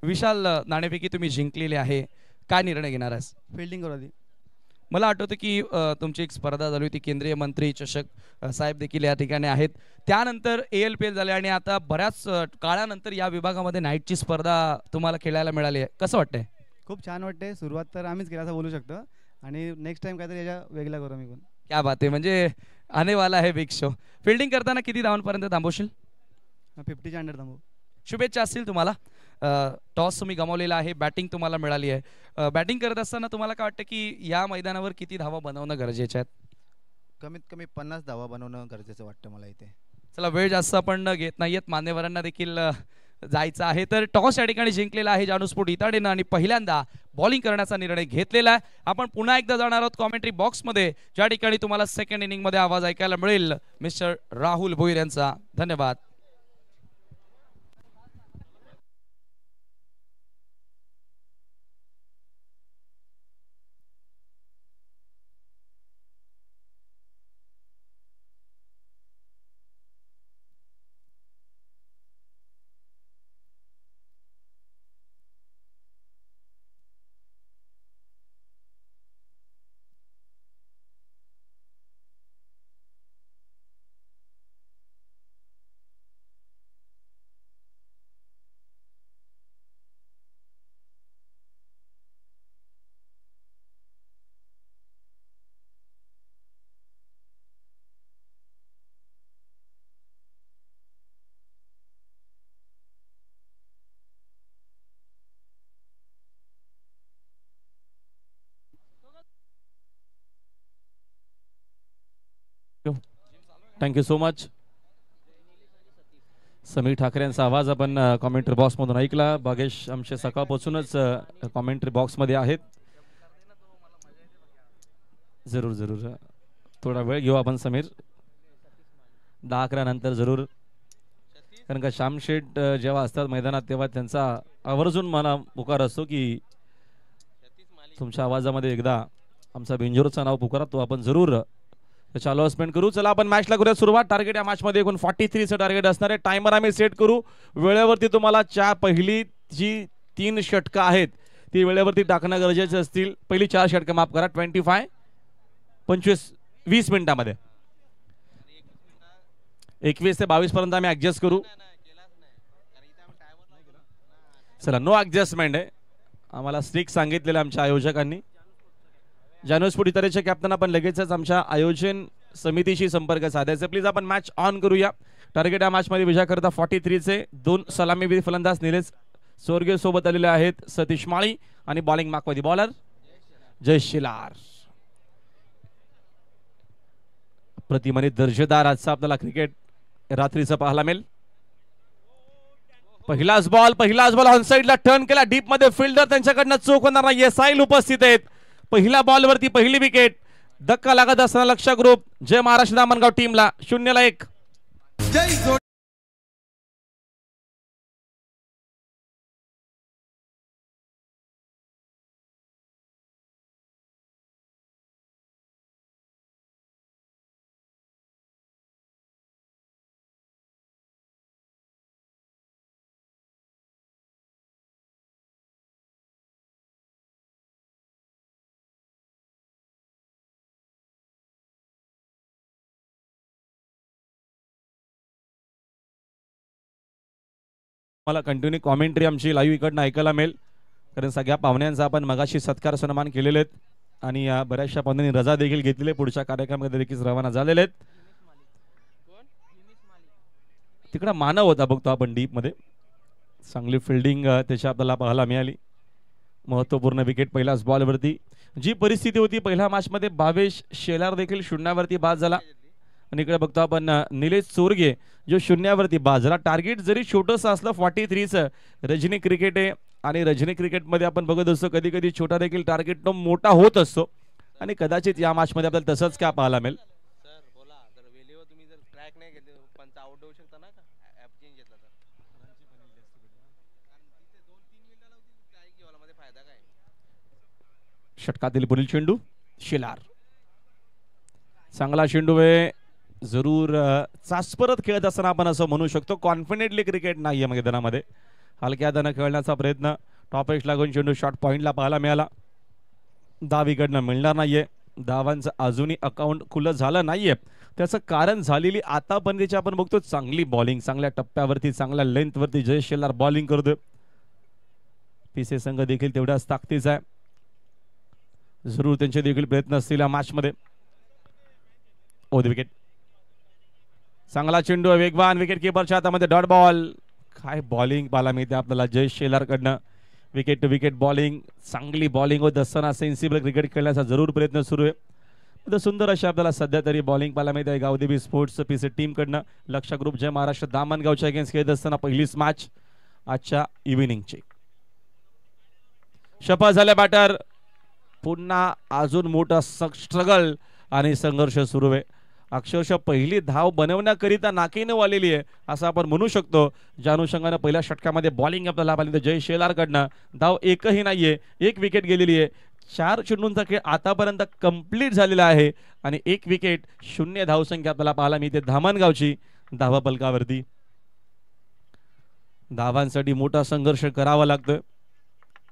विशाल, नाणेफेकी तुम्ही जिंकलेली आहे, काय निर्णय घेणार आहेस? फिल्डिंग करू आधी. मला आठवतं की तुमची एक स्पर्धा झाली होती, केंद्रीय मंत्री चषक साहेब देखील या ठिकाणी आहेत. त्यानंतर ALPL झाले आणि आता बऱ्याच काळानंतर या विभागामध्ये नाईटची स्पर्धा तुम्हाला खेळायला मिळाली आहे. कसं वाटतंय? खूप छान वाटते. सुरुवात तर आम्हीच केली असं बोलू शकतो आणि नेक्स्ट टाइम काहीतरी याच्या वेगळा करू आम्ही पण. क्या बात आहे. म्हणजे आने वाला आहे बिग शो. फिल्डिंग करताना किती धावांपर्यंत थांबवशील? 50च्या अंडर थांबू. शुभेच्छा असतील तुम्हाला. टॉस तुम्ही गमावलेला आहे, बॅटिंग तुम्हाला मिळाली आहे. बॅटिंग करत असताना तुम्हाला काय वाटतं की या मैदानावर किती धावा बनवणं गरजेचे आहेत? कमीत कमी 50 धावा बनवणं गरजेचं वाटतं मला इथे. चला वेळ जास्त आपण घेत नाहीयेत, मान्यवरांना देखील जायचं आहे. तर टॉस या ठिकाणी जिंकलेला आहे जानूस्फोट इताडेनं आणि पहिल्यांदा बॉलिंग करण्याचा निर्णय घेतलेला आहे. आपण पुन्हा एकदा जाणार आहोत कॉमेंट्री बॉक्समध्ये, ज्या ठिकाणी तुम्हाला सेकंड इनिंगमध्ये आवाज ऐकायला मिळेल मिस्टर राहुल भोईर यांचा. धन्यवाद. Thank you so much. Sameer Thackeray यांचा आवाज आपण कॉमेंट्री बॉक्समधून ऐकला. भागेश आमचे सकाळपासूनच कॉमेंट्री बॉक्समध्ये आहेत. जरूर जरूर थोडा वेळ घेऊ आपण समीर, 10-11 नंतर जरूर. कारण का श्यामशेठ जेव्हा असतात मैदानात तेव्हा त्यांचा आवर्जून मला पुकार असतो की तुमच्या आवाजामध्ये एकदा आमचा बिंजोरचं नाव पुकारा, तो आपण जरूर चालू स्पेंड करू. चला आपण मॅचला करूया सुरुवात. टार्गेट या मॅचमध्ये एकूण 43चं टार्गेट असणार आहे. टायमर आम्ही सेट करू. वेळेवरती तुम्हाला पहिली जी 3 षटकं आहेत ती वेळेवरती टाकणं गरजेचे असतील. पहिली 4 षटकं माफ करा, 20 मिनिटामध्ये 21 ते 22 पर्यंत आम्ही ऍडजस्ट करू. चला नो ऍडजस्टमेंट आहे, आम्हाला स्ट्रिक्ट सांगितलेलं आमच्या आयोजकांनी. जानूस्फोट इतारेच्या कॅप्टन आपण लगेचच आमच्या आयोजन समितीशी संपर्क साधायचा. प्लीज आपण मॅच ऑन करूया. टार्गेट या मॅचमध्ये विजय करता 43चे 2 सलामीवीर फलंदाज निलेश सोरगे सोबत आलेले आहेत सतीश माळी आणि बॉलिंग मार्कमध्ये बॉलर जय शिलार. प्रतिमानित दर्जेदार आजचा आपल्याला क्रिकेट रात्रीचं पाहायला मिळेल. पहिलाच बॉल ऑन साइडला टर्न केला, डीप मध्ये फिल्डर त्यांच्याकडनं चूक होणार नाही. साईल उपस्थित आहेत. पहिल्या बॉलवरती पहिली विकेट. धक्का लागत असताना लक्ष ग्रुप जय महाराष्ट्र दामणगाव टीमला 0-1. मला कंटिन्यू कॉमेंट्री आमची लाईव्ह इकडनं ऐकायला मिळेल, कारण सगळ्या पाहुण्यांचा आपण मगाशी सत्कार सन्मान केलेले आहेत आणि बऱ्याचशा पाहुण्यांनी रजा देखील घेतलेली, पुढच्या कार्यक्रमामध्ये देखील रवाना झालेले आहेत. तिकडे मानव होता बघतो आपण डीप मध्ये, चांगली फिल्डिंग त्याच्या आपल्याला पाहायला मिळाली. महत्वपूर्ण विकेट पहिल्याच बॉलवरती. जी परिस्थिती होती पहिल्या मॅचमध्ये भावेश शेलार देखील शून्यावरती बाद झाला आणि इकडे बघतो आपण निलेश चोरगे जो शून्यावरती बाद झाला. टार्गेट जरी छोटंसं असलं 43चं, रजनी क्रिकेट आहे आणि रजनी क्रिकेटमध्ये आपण बघत असतो कधी कधी छोटा देखील टार्गेट तो मोठा होत असतो आणि कदाचित या मॅचमध्ये आपल्याला तसंच काय पाहायला मिळेल. षटकातील पुढील चेंडू शिलार, चांगला चेंडू आहे. जरूर चाचपरत खेळत असताना आपण असं म्हणू शकतो कॉन्फिडेंटली क्रिकेट नाहीये मैदानामध्ये, हलक्या हाताने खेळण्याचा प्रयत्न. टॉप एज लागून चेंडू शॉर्ट पॉइंटला पाहायला मिळाला. धाव इकडनं मिळणार नाहीये. धावांचं अजूनही अकाउंट खुलं झालं नाहीये. त्याचं कारण झालेली आतापर्यंतची आपण बघतो चांगली बॉलिंग, चांगल्या टप्प्यावरती चांगल्या लेंथवरती जय शेलार बॉलिंग करतोय. पीसे संघ देखील तेवढ्याच ताकदीचा आहे. जरूर त्यांचे देखील प्रयत्न असतील या मॅच मध्ये. विकेट, चांगला चेंडू वेगवान, विकेट किपरच्या हातामध्ये डॉट बॉल. काय बॉलिंग पाहायला मिळते आपल्याला जय शेलारकडनं. विकेट टू विकेट बॉलिंग, चांगली बॉलिंग होत असताना सेन्सिबल क्रिकेट खेळण्याचा जरूर प्रयत्न सुरू आहे. तर सुंदर अशी आपल्याला सध्या तरी बॉलिंग पाहायला मिळते गावदेवी स्पोर्ट्स पीसी टीमकडनं. लक्ष ग्रुप जय महाराष्ट्र दामणगावच्या अगेन्स्ट खेळत असताना पहिलीच मॅच आजच्या इव्हिनिंगची. शपथ झाल्या बॅटर, पुन्हा अजून मोठा स्ट्रगल आणि संघर्ष सुरू आहे. अक्षरशः पहिली धाव बनवण्याकरिता नाकीनं आलेली आहे असं आपण म्हणू शकतो. ज्या अनुषंगानं पहिल्या षटकामध्ये बॉलिंग आपल्याला पाहिली तर जय शेलारकडनं धाव एकही नाहीये, एक विकेट गेलेली आहे. 4 चेंडूंचा खेळ आतापर्यंत कंप्लीट झालेला आहे आणि 1 विकेट, 0 धावसंख्या आपल्याला पाहायला मिळते धामणगावची धावा फलकावरती. धावांसाठी मोठा संघर्ष करावा लागतोय,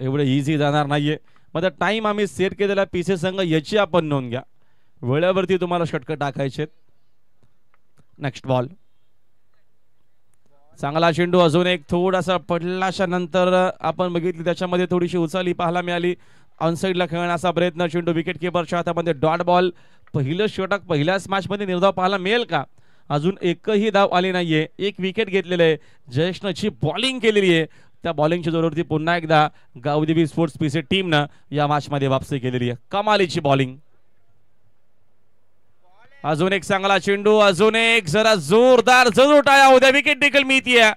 एवढं इझी जाणार नाहीये. मग टाइम आम्ही सेट केलेला पीसी संघ याची आपण नोंद घ्या, वेळेवरती तुम्हाला षटकं टाकायचे. नेक्स्ट बॉल, चांगला चेंडू, अजून एक थोडासा पडल्याच्या नंतर आपण बघितली त्याच्यामध्ये थोडीशी उचलही पाहायला मिळाली. ऑनसाइडला खेळण्याचा प्रयत्न, चेंडू विकेट किपरच्या हातामध्ये डॉट बॉल. पहिलं षटक पहिल्याच मॅच मध्ये निर्धाव पाहायला मिळेल का? अजून एकही धाव आली नाहीये, 1 विकेट घेतलेलं आहे. जयेशनं जी बॉलिंग केलेली आहे त्या बॉलिंगच्या जोरावरती पुन्हा एकदा गावदेवी स्पोर्ट्स पीसी टीमनं या मॅच मध्ये वापसी केलेली आहे. कमालीची बॉलिंग, अजून एक चांगला चेंडू, अजून एक जरा जोरदार जरूर टाळ्या उद्या. विकेट देखील मिळतीये,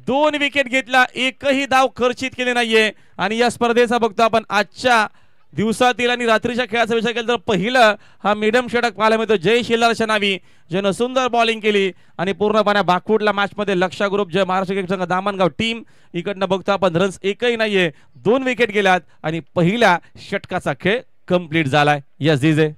2 विकेट घेतला, एकही धाव खर्चित केली नाहीये. आणि या स्पर्धेचा बघतो आपण आजच्या दिवसातील आणि रात्रीच्या खेळाचा विचार केला तर पहिलं हा मिडम षटक पाहायला मिळतो जय शेलारच्या नावी, ज्यानं सुंदर बॉलिंग केली आणि पूर्णपणे बाकफुटला मॅच मध्ये लक्ष ग्रुप जय महाराष्ट्र क्रिकेट संघ दामणगाव टीम. इकडनं बघतो आपण रन्स एकही नाहीये, 2 विकेट गेल्यात आणि पहिल्या षटकाचा खेळ कंप्लीट झालाय. Yes DJ.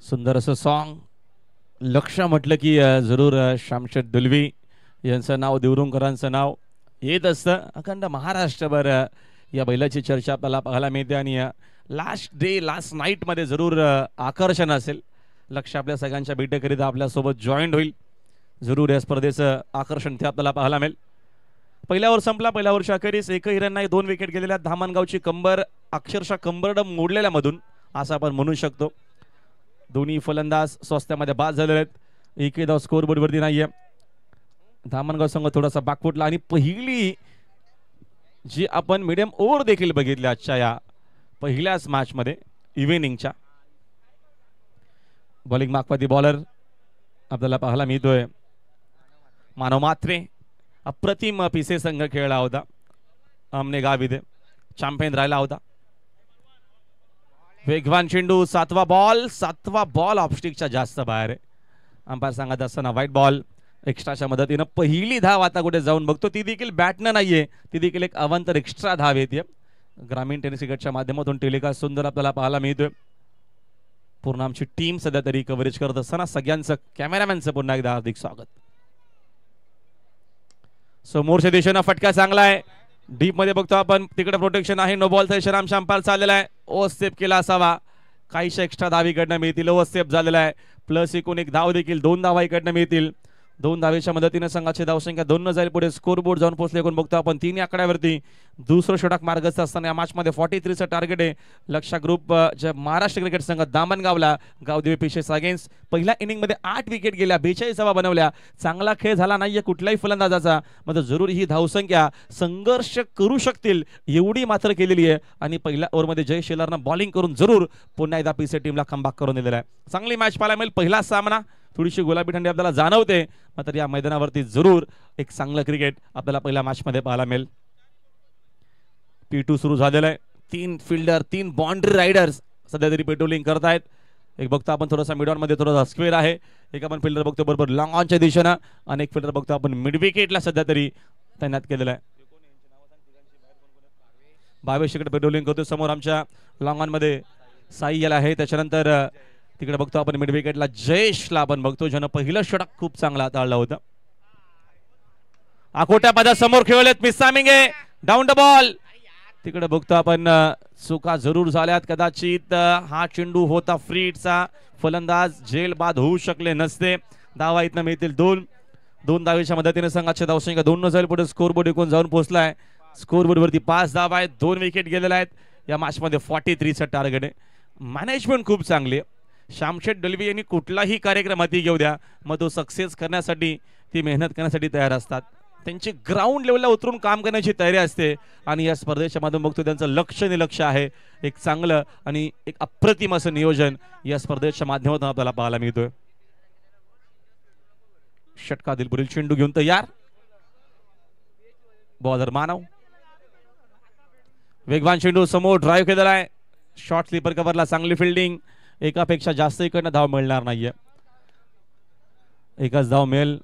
सुंदर असं सॉन्ग. लक्ष म्हटलं की जरूर शामशेठ दुलवी यांचं नाव, देवरुंगकरांचं नाव येत असतं. अखंड महाराष्ट्रभर या बैलाची चर्चा आपल्याला पाहायला मिळते आणि लास्ट डे लास्ट नाईट मध्ये जरूर आकर्षण असेल. लक्ष आपल्या सगळ्यांच्या भेटीकरिता आपल्यासोबत जॉईंट होईल. जरूर या स्पर्धेचं आकर्षण ते आपल्याला पाहायला मिळेल. पहिल्या ओव्हर संपला, पहिल्या ओव्हरच्या अखेरीस एकही रन नाही, 2 विकेट गेलेल्या. धामणगावची कंबर अक्षरशः कंबरडं मोडलेल्या मधून असं आपण म्हणू शकतो. दोन्ही फलंदाज स्वस्त्यामध्ये बाद झालेले आहेत, एकही धाव स्कोर बोर्डवरती नाहीये. धामणगाव संघ थोडासा बाकफुटला आणि पहिली जी आपण मीडियम ओव्हर देखील बघितली आजच्या या पहिल्याच मॅच मध्ये इव्हिनिंगच्या. बॉलिंग मागपती बॉलर आपल्याला पाहायला मिळतोय मानव मात्रे. अप्रतिम पीसे संघ खेळला होता, आमने गाविदे चॅम्पियन राहिला होता. वेगवान चेंडू, 7वा बॉल ऑफस्टिकच्या जास्त बाहेर आहे. अंपायर सांगत असताना व्हाईट बॉल. एक्स्ट्राच्या मदतीनं पहिली धाव आता कुठे जाऊन बघतो, ती देखील बॅटनं नाहीये, ती देखील एक अवांतर एक्स्ट्रा धाव येते. ग्रामीण टेनिस क्रिकेटच्या माध्यमातून टेलिकास्ट सुंदर आपल्याला पाहायला मिळतोय. पूर्ण आमची टीम सध्या तरी कव्हरेज करत असताना सगळ्यांचं, कॅमेरामॅनचं पुन्हा एकदा हार्दिक स्वागत. समोरच्या दिशेनं फटका चांगला आहे, डीप मध्ये बघतो आपण, तिकडे प्रोटेक्शन आहे. नो बॉल इशारा आमच्या अंपायर चाललेला आहे. ओव्हर स्टेप केला असावा, काहीशा एक्स्ट्रा धाव इकडनं मिळतील. ओव्हर स्टेप झालेला आहे, प्लस एकूण एक धाव देखील, 2 धावा इकडनं मिळतील. 2 धावेच्या मदतीने संघाची धावसंख्या 2 न जाईल पुढे. स्कोर बोर्ड जाऊन पोहोचले कोण बघतो आपण 3 आकड्यावरती. दुसरं षटक मार्गस्थ असताना या मॅच मध्ये 43चं टार्गेट आहे. लक्ष ग्रुप जे महाराष्ट्र क्रिकेट संघ दामणगावला गावदेवी पीसेस अगेन्स्ट. पहिल्या इनिंग मध्ये 8 विकेट गेल्या, 42 धावा बनवल्या. चांगला खेळ झाला नाहीये कुठल्याही फलंदाजाचा, मात्र जरूर ही धावसंख्या संघर्ष करू शकतील एवढी मात्र केलेली आहे. आणि पहिल्या ओव्हरमध्ये जय शेलारनं बॉलिंग करून जरूर पुन्हा एकदा पीसे टीमला कमबॅक करून दिलेला आहे. चांगली मॅच पाहायला मिळेल. पहिला सामना थोडीशी गुलाबी थंडी आपल्याला जाणवते, मात्र या मैदानावरती जरूर एक चांगलं क्रिकेट आपल्याला पहिल्या मॅच मध्ये पाहायला मिळेल. P2 सुरू झालेला आहे. 3 फिल्डर, 3 बाउंड्री रायडर्स सध्या तरी पेट्रोलिंग करत आहेत. एक बघतो आपण थोडासा मिड ऑन मध्ये थोडासा स्क्वेअर आहे. एक आपण फिल्डर बघतो बरोबर लॉंग ऑनच्या दिशेनं, अनेक फिल्डर बघतो आपण मिड विकेटला सध्या तरी तैनात केलेला आहे. 22 इकडे पेट्रोलिंग करतो. समोर आमच्या लॉंग ऑन मध्ये साई याला आहे, त्याच्यानंतर तिकडे बघतो आपण मिड विकेटला जयेशला आपण बघतो, ज्यानं पहिलं षटक खूप चांगला हाताळलं होतं. आकोट्या पदा समोर खेळलेत मिसामिंगे, डाऊन द बॉल. तिकडे बघतो आपण चुका जरूर झाल्यात, कदाचित हा चेंडू होता फ्रीटचा, फलंदाज झेल बाद होऊ शकले नसते. धावा इथनं मिळतील दोन धावेच्या मदतीने संघाच्या धावसंख्या 2 जाईल पुढे स्कोरबोर्ड एकूण जाऊन पोहोचलाय. स्कोरबोर्ड वरती 5 धावा आहेत, 2 विकेट गेलेल्या आहेत. या मॅच मध्ये 43चं टार्गेट आहे. मॅनेजमेंट खूप चांगली आहे. श्यामशेठ दलवी यांनी कुठलाही कार्यक्रम हाती घेऊ द्या, मग तो सक्सेस करण्यासाठी ती मेहनत करण्यासाठी तयार असतात. त्यांची ग्राउंड लेवलला उतरून काम करण्याची तयारी असते आणि या स्पर्धेच्या माध्यमातून बघतो त्यांचं लक्ष आहे. एक चांगलं आणि एक अप्रतिम असं नियोजन या स्पर्धेच्या माध्यमातून आपल्याला पाहायला मिळतोय. षटकातील पुढील चेंडू घेऊन तयार, बॉलर मानव, वेगवान चेंडू समोर ड्राईव्ह केलेला आहे. शॉर्ट स्लीपर कव्हरला चांगली फिल्डिंग, एकापेक्षा जास्त इकडनं धाव मिळणार नाहीये. एकच धाव मिळेल.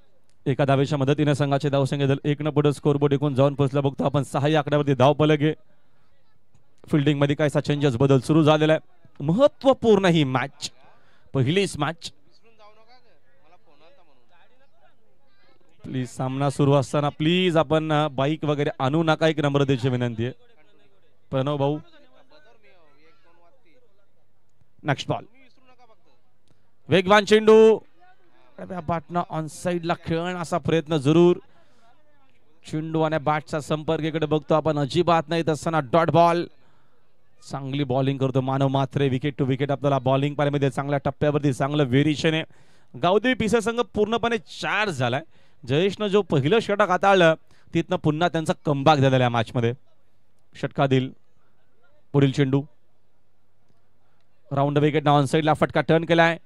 एका धावेच्या मदतीने संघाचे धावसंख्या 1 पुढे स्कोरबोर्ड एकूण जाऊन पोहोचला. बघतो आपण 6 आकड्यावरती धाव फलक आहे. फिल्डिंग मध्ये काहीसा चेंजेस बदल सुरू झालेला आहे. महत्वपूर्ण ही मॅच, पहिलीच मॅच. प्लीज सामना सुरू असताना प्लीज आपण बाईक वगैरे आणू नका, एक नम्रतेची विनंती आहे. प्रणव भाऊ, नेक्स्ट बॉल, वेगवान चेंडू, बॅटनं ऑन साइडला खेळण्याचा प्रयत्न जरूर. चेंडू आणि बॅटचा संपर्क इकडे बघतो आपण अजिबात नाही असताना डॉट बॉल. चांगली बॉलिंग करतो मानव मात्रे, विकेट टू विकेट आपल्याला बॉलिंग पाहिल्यामध्ये चांगल्या टप्प्यावरती चांगलं व्हेरिएशन आहे. गावदेवी पिसे संघ पूर्णपणे चार्ज झालाय. जयेशनं जो पहिलं षटक हाताळलं तिथनं पुन्हा त्यांचा कमबॅक झालेला आहे मॅच मध्ये. षटकातील पुढील चेंडू राऊंड विकेट ऑन साइडला फटका टर्न केलाय.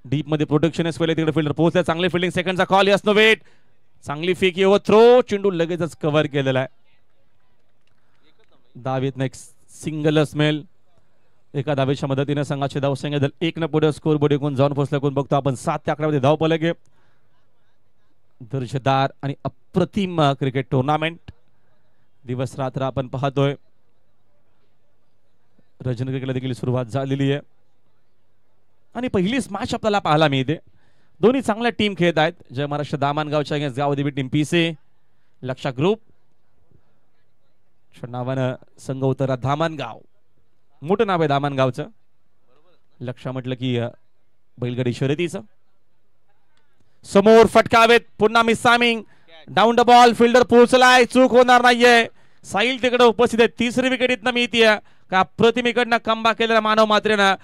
डीप मध्ये प्रोटेक्शन तिकडे फिल्डर पोहोचला. चांगली फिल्डिंग, सेकंडचा कॉल, यस नो वेट, चांगली फेकी ओव्हर थ्रो, चेंडू लगेचच कव्हर केलेला आहे. धावेत नेक्स्ट सिंगलच मिळेल. एका धावेच्या मदतीने संघाचे धावसंख्या 1 पुढे स्कोरबोर्ड एकूण जाऊन पोहोचला. बघतो आपण 7 आकड्यामध्ये धाव फलक आहे. दर्जेदार आणि अप्रतिम क्रिकेट टुर्नामेंट दिवस रात्र आपण पाहतोय. रणजी क्रिकेटला देखील सुरुवात झालेली आहे आणि पहिलीच मॅच आपल्याला पाहायला मिळते. दोन्ही चांगल्या टीम खेळत आहेत. जय महाराष्ट्र दामणगावच्या अगेन्स्ट गावदेवी टीम पीसे. लक्षा ग्रुप नावानं संघ उतरा धामणगाव, मोठं नाव आहे धामणगावचं. लक्षा म्हटलं की बैलगाडी शर्यतीचं. समोर फटकावेत, पुन्हा मिसामिंग, डाऊन द बॉल, फिल्डर पोहोचलाय, चूक होणार नाहीये. साहिल तिकडे उपस्थित आहे. 3री विकेट इथनं मिळतीये का प्रतिम इकडनं कमबॅक केलेला मानव मात्रेनं.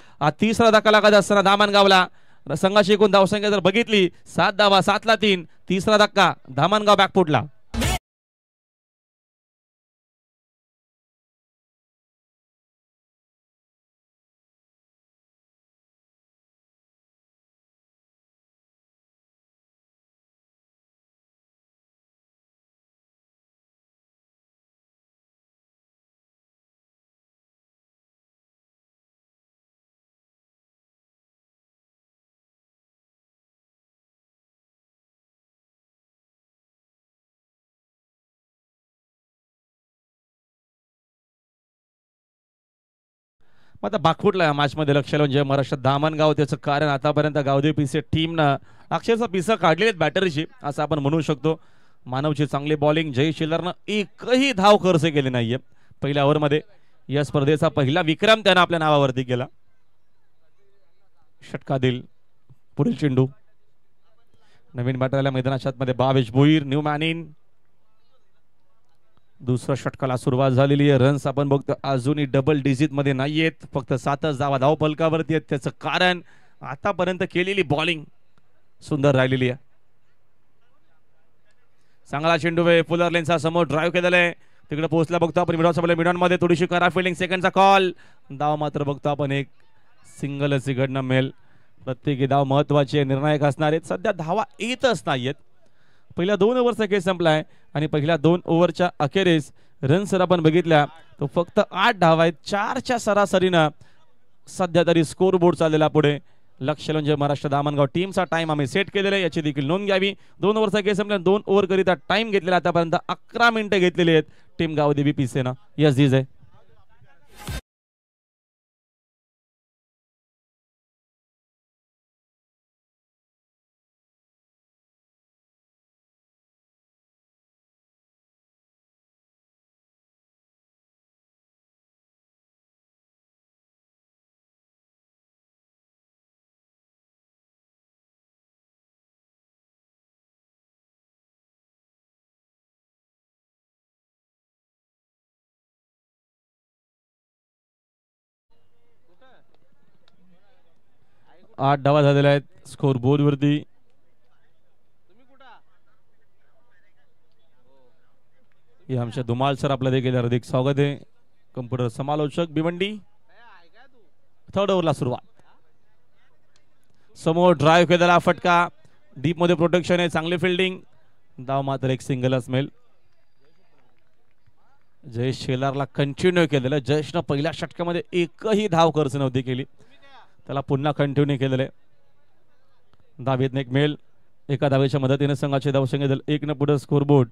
3रा धक्का लागत असताना धामणगावला संघाची एकूण धावसंख्या जर बघितली 7 धावा, 7ला 3, 3रा धक्का धामणगाव बॅकफुटला. आता बागफुटला मॅच मध्ये लक्ष लावून जय महाराष्ट्र दामणगाव. त्याचं कारण आतापर्यंत गावदेवी पीसे टीमनं अक्षरशः पिसं काढलेली आहेत बॅटरीची असं आपण म्हणू शकतो. मानवची चांगली बॉलिंग, जय शिल्लरनं एकही धाव खर्च केली नाहीये पहिल्या ओव्हरमध्ये. या स्पर्धेचा पहिला विक्रम त्यानं आपल्या नावावरती केला. षटकातील पुढील चेंडू, नवीन बॅटरला मैदानाच्या आतमध्ये Bhavesh Bhoir, new man in. दुसऱ्या षटकाला सुरुवात झालेली आहे. रन्स आपण बघतो अजूनही डबल डिजिट मध्ये नाहीयेत, फक्त 7च धावा धाव फलकावरती आहेत. त्याचं कारण आतापर्यंत केलेली बॉलिंग सुंदर राहिलेली आहे. चांगला चेंडू आहे, फुलर लेनचा समोर ड्राईव्ह केलेला आहे. तिकडे पोहोचला बघतो आपण मिडॉन मध्ये थोडीशी करा फिल्डिंग, सेकंडचा कॉल. धाव मात्र बघतो आपण एक सिंगलच इकडनं मिळेल. प्रत्येकी धाव महत्वाची आहे, निर्णायक असणार आहेत. सध्या धावा येतच नाहीयेत. पहिल्या 2 ओव्हरचा खेळ संपलाय आणि पहिल्या 2 ओव्हरच्या अखेरीस रन्स जर आपण बघितल्या तो फक्त 8 धावा आहेत. 4च्या सरासरीनं सध्या तरी स्कोर बोर्ड चाललेला पुढे. लक्ष लावून जय महाराष्ट्र दामणगाव टीमचा टाइम आम्ही सेट केलेला आहे, याची देखील नोंद घ्यावी. 2 ओव्हरचा खेळ संपला, 2 ओव्हर करिता टाइम घेतलेला आतापर्यंत 11 मिनिटं घेतलेली आहेत टीम गावदेवी पीसेनं. यस दिस आहे. 8 धावा झालेल्या आहेत स्कोर बोर्ड वरती. आमच्या धुमाळ सर आपलं देखील हार्दिक स्वागत आहे. कम्प्युटर समालोचक भिवंडी. थर्ड ओव्हरला सुरुवात. समोर ड्राईव्ह केलेला फटका, डीप मध्ये प्रोटेक्शन आहे, चांगली फिल्डिंग, धाव मात्र एक सिंगलच मिळेल. जयेश शेलारला कंटिन्यू केलेलं. जयेशनं पहिल्या षटकामध्ये एकही धाव खर्च नव्हती केली, त्याला पुन्हा कंटिन्यू केलेलं. धावेतनं एक मेल, एका धावेच्या मदतीने संघाचे धावसंख्या झाले 1 पुढे स्कोर बोर्ड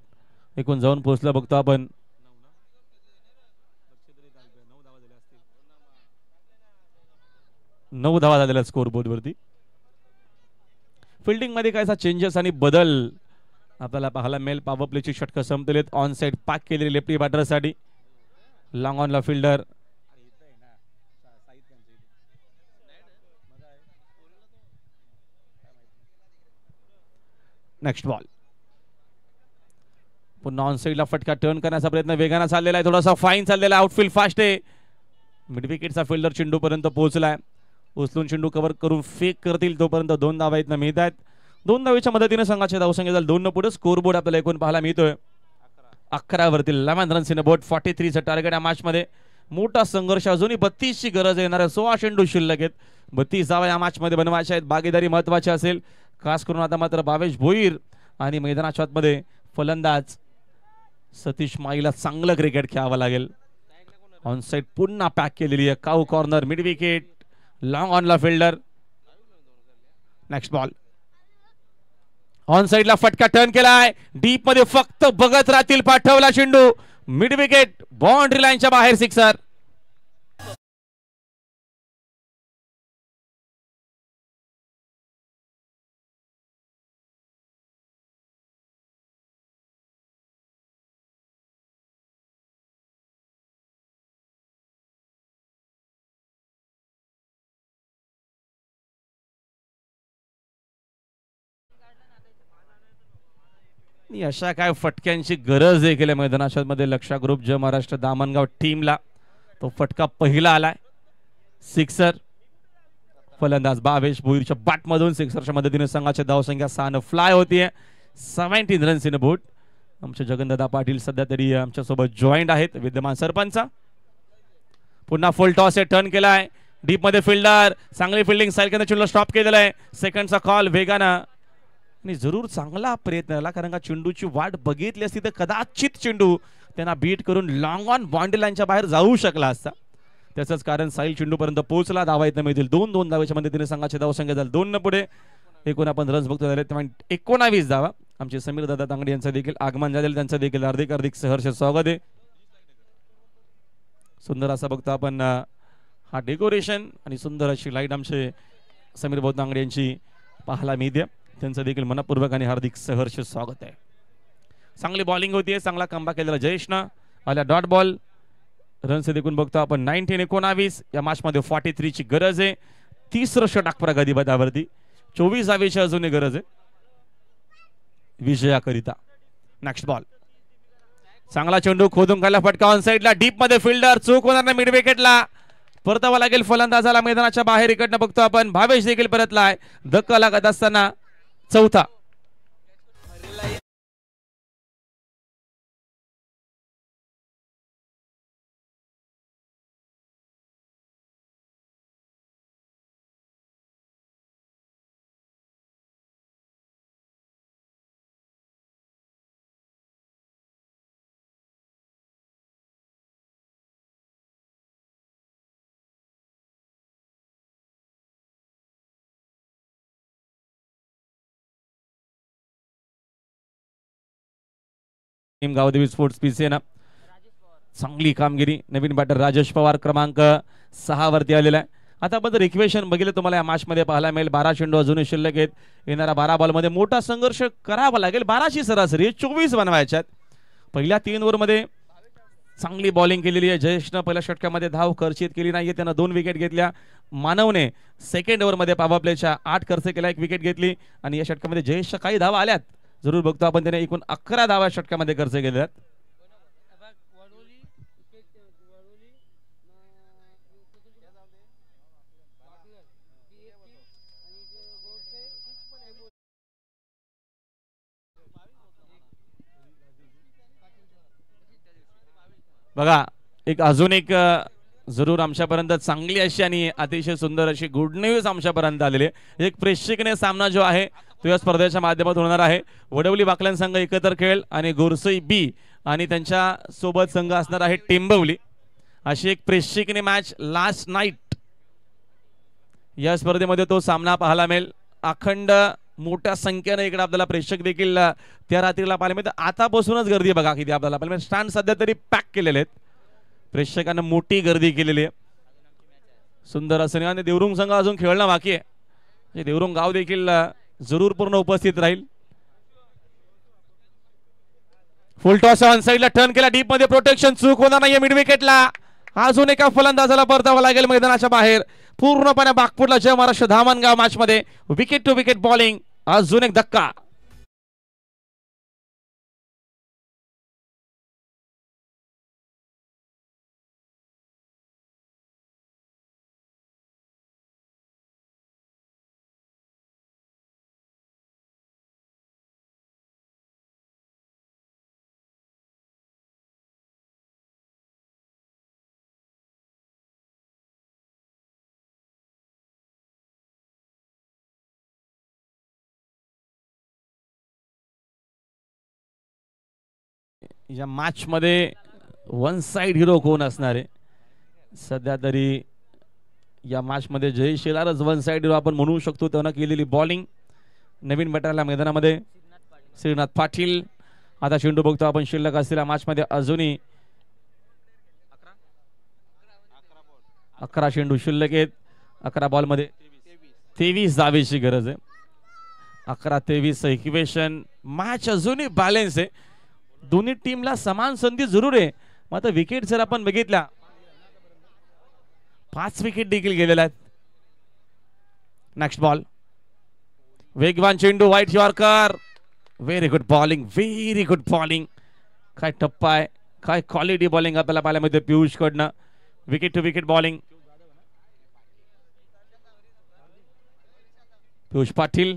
एकूण जाऊन पोहोचला बघतो आपण. 9 धावा झालेल्या स्कोर बोर्ड वरती. फिल्डिंग मध्ये कायसा चेंजेस आणि बदल आपल्याला पाहायला मिळेल. पॉवर प्लेची षटकं संपलेत. ऑन साइड पाक केलेली लेफ्टी बॅटरसाठी. लॉंग ऑनला फिल्डर. Next ball. पुन्हा ऑन साइडला फटका टर्न करण्याचा प्रयत्न वेगाने चाललेला आहे, थोडासा फाईन चाललेला. आउटफील्ड फास्ट आहे. मिड विकेटचा फिल्डर चेंडू पर्यंत पोहोचलाय. उचलून चेंडू कव्हर करून फेक करतील तोपर्यंत 2 धावा इथनं मिळत आहेत. 2 धावेच्या मदतीने संघाचे धावसंख्या झाले 2 पुढे. स्कोर बोर्ड आपल्याला एकूण पाहायला मिळतोय 11 वरती. 11 रन्स इन बोर्ड. 43चं टार्गेट या मॅच मध्ये. मोठा संघर्ष, अजूनही 32 ची गरज येणार. 16 चेंडू शिल्लक आहेत. 32 धावा या मॅच मध्ये बनवायच्या आहेत. भागीदारी महत्वाची असेल, खास करून आता मात्र भावेश भोईर आणि मैदानाच्या आतमध्ये फलंदाज सतीश माईला चांगलं क्रिकेट खेळावं लागेल. ऑन साइड पुन्हा पॅक केलेली आहे. Cow corner, mid wicket, long ऑनला फिल्डर. Next ball. ऑन साइडला फटका टर्न केलाय, डीप मध्ये फक्त बघत राहतील, पाठवला चेंडू मिड विकेट, बाउंड्री लाईनच्या बाहेर, सिक्सर. अशा काय फटक्यांची गरज देखील आहे मैदानाच्या मध्ये. लक्षा ग्रुप जय महाराष्ट्र दामणगाव टीमला तो फटका पहिला आलाय, सिक्सर. फलंदाज भावेश भोईरच्या बॅट मधून सिक्सरच्या मदतीने संघाची धावसंख्या 6 फ्लाय होतीये. 17 रन्स इन बोर्ड. आमचे जगनदादा पाटील सध्या तरी आमच्या सोबत जॉईंट आहेत, विद्यमान सरपंच. पुन्हा फुल टॉस आहे, टर्न केलाय, डीप मध्ये फिल्डर, चांगली फिल्डिंग, साईड चेंडूला स्टॉप केलेला आहे. सेकंडचा कॉल वेगानं आणि जरूर चांगला प्रयत्न झाला, कारण का चेंडूची वाट बघितली असती तर कदाचित चेंडू त्यांना बीट करून लॉंग ऑन बाउंड्री लाईनच्या बाहेर जाऊ शकला असता. त्याचंच कारण साईल चेंडू पर्यंत पोहोचला. धावा येत मिळतील 2-2 धावेच्या मदतीने संघाची धावसंख्या झाली 2 पुढे. एकूण आपण रन्स बघतो झाले 19 धावा. आमचे समीर दादा तांगडे यांचं देखील आगमन झालेलं, त्यांचं देखील हार्दिक सहर्ष स्वागत आहे. सुंदर असा बघतो आपण हा डेकोरेशन आणि सुंदर अशी लाईट आमचे समीर भाऊ तांगडे यांची पाहायला मिळते, त्यांचं देखील मनपूर्वक आणि हार्दिक सहर्ष स्वागत आहे. चांगली बॉलिंग होतीये, चांगला कमबॅक केलेला जयेशनं. आल्या डॉट बॉल. रन्स देखील बघतो आपण 19 या मॅच मध्ये 43 ची गरज आहे. 30रं षटक प्रगती पथावरती. 24 धावेची अजूनही गरज आहे विजयाकरिता. Next ball. चांगला चेंडू खोदून काढला, फटका ऑन साइडला, डीप मध्ये फिल्डर, चूक होणार नाही, मिड विकेटला परतावा लागेल फलंदाजाला. मैदानाच्या बाहेर इकडनं बघतो आपण भावेश देखील परतलाय. धक्का लागत असताना चौथा. गावदेवी स्पोर्ट्स पीसी ना चांगली कामगिरी. नवीन बॅटर राजेश पवार क्रमांक 6 वरती आलेला आहे. आता आपण जर इक्वेशन बघितलं तुम्हाला या मॅच मध्ये पाहायला मिळेल 12 चेंडू अजूनही शिल्लक आहेत. येणाऱ्या 12 बॉल मध्ये मोठा संघर्ष करावा लागेल. 12ची सरासरी 24 बनवायच्यात. पहिल्या 3 ओव्हर मध्ये चांगली बॉलिंग केलेली आहे. जयेशनं पहिल्या षटकामध्ये धाव खर्चित केली नाहीये, त्यानं 2 विकेट घेतल्या. मानवने सेकंड ओव्हर मध्ये पॉवर प्लेच्या 8 खर्च केला, 1 विकेट घेतली. आणि या षटकामध्ये जयेशच्या काही धावा आल्यात, जरूर बघतो आपण. त्याने एकूण 11 धावा षटकामध्ये खर्च केलेल्या. बघा एक अजून एक जरूर आमच्यापर्यंत चांगली अशी आणि अतिशय सुंदर अशी गुड न्यूज आमच्यापर्यंत आलेली आहे. एक प्रेक्षणीय सामना जो आहे तो या स्पर्धेच्या माध्यमातून होणार आहे. वडवली बाकलन संघ एकत्र खेळ आणि गोरसई बी आणि त्यांच्या सोबत संघ असणार आहे टेंबवली. अशी एक प्रेक्षणीय मॅच लास्ट नाईट या स्पर्धेमध्ये तो सामना पाहायला मिळेल. अखंड मोठ्या संख्येने इकडे आपल्याला प्रेक्षक देखील त्या रात्रीला पाहायला मिळतात. आतापासूनच गर्दी बघा किती आपल्याला पाहायला मिळेल. स्टँड सध्या तरी पॅक केलेले आहेत. प्रेक्षकांना मोठी गर्दी केलेली आहे. सुंदर असं आणि देवरुंग संघ अजून खेळणं बाकी आहे. देवरुंग गाव देखील जरूर पूर्ण उपस्थित राहील. फुल टॉस ऑन साइडला टर्न केला डीप मध्ये प्रोटेक्शन चूक होणार नाहीये मिड विकेटला. अजून एका फलंदाजाला परतावा लागेल मैदानाच्या बाहेर. पूर्णपणे बागपूरला जय महाराष्ट्र धामणगाव मॅच मध्ये विकेट टू विकेट बॉलिंग. अजून एक धक्का. या मॅच मध्ये वन साइड हिरो कोण असणार आहे सध्या तरी या मॅच मध्ये जय शेलारच वन साइड हिरो आपण म्हणू शकतो. त्यानं केलेली बॉलिंग नवीन बॅटरला मैदानामध्ये श्रीनाथ पाटील. आता चेंडू बघतो आपण शिल्लक असलेल्या मॅच मध्ये अजूनही 11 चेंडू शिल्लक आहेत. 11 बॉल मध्ये 23 धावेची गरज आहे. 11-23 इक्वेशन. मॅच अजूनही बॅलन्स आहे. दोन्ही टीमला समान संधी जरूर आहे. मग आता विकेट जर आपण बघितल्या 5 विकेट देखील गेलेल्या आहेत. नेक्स्ट बॉल वेगवान चेंडू white yorker. Very good bowling. Very good bowling. काय टप्पा आहे काय क्वालिटी बॉलिंग आपल्याला पाहायला मिळते पियुष कडनं. Wicket to wicket bowling. Piyush Patil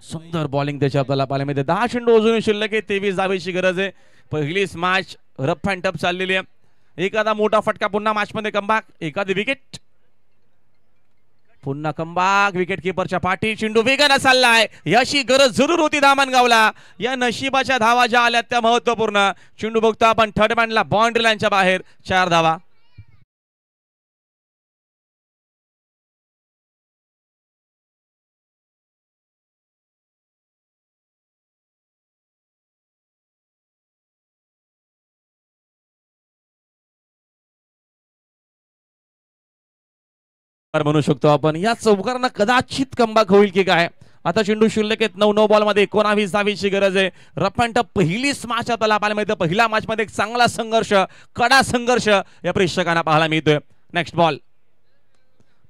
सुंदर बॉलिंग त्याची आपल्याला पाहायला मिळते. 10 चेंडू अजूनही शिल्लक आहे. 23 धावेची गरज आहे. पहिलीच मॅच रफ अँड टफ चाललेली आहे. एखादा मोठा फटका पुन्हा मॅच मध्ये कमबॅक. एखादी विकेट पुन्हा कमबॅक. विकेट किपरच्या पाठी चेंडू वेगाने चाललाय. याची गरज जरूर होती धामणगावला. या नशिबाच्या धावा ज्या आल्या त्या महत्वपूर्ण. चेंडू बघतो आपण थर्ड मॅनला बाउंड्री लाईनच्या बाहेर. 4 धावा. म्हणू शकतो आपण या चौकारांना कदाचित कमबॅक होईल की काय. आता चेंडू शिल्लक आहेत. 9 बॉल मध्ये 19 धावेची गरज आहे. रफ अँड टफ पहिलीच मॅच आपल्याला पाहायला मिळते. पहिल्या मॅच मध्ये एक चांगला संघर्ष कडा संघर्ष या प्रेक्षकांना पाहायला मिळतोय. नेक्स्ट बॉल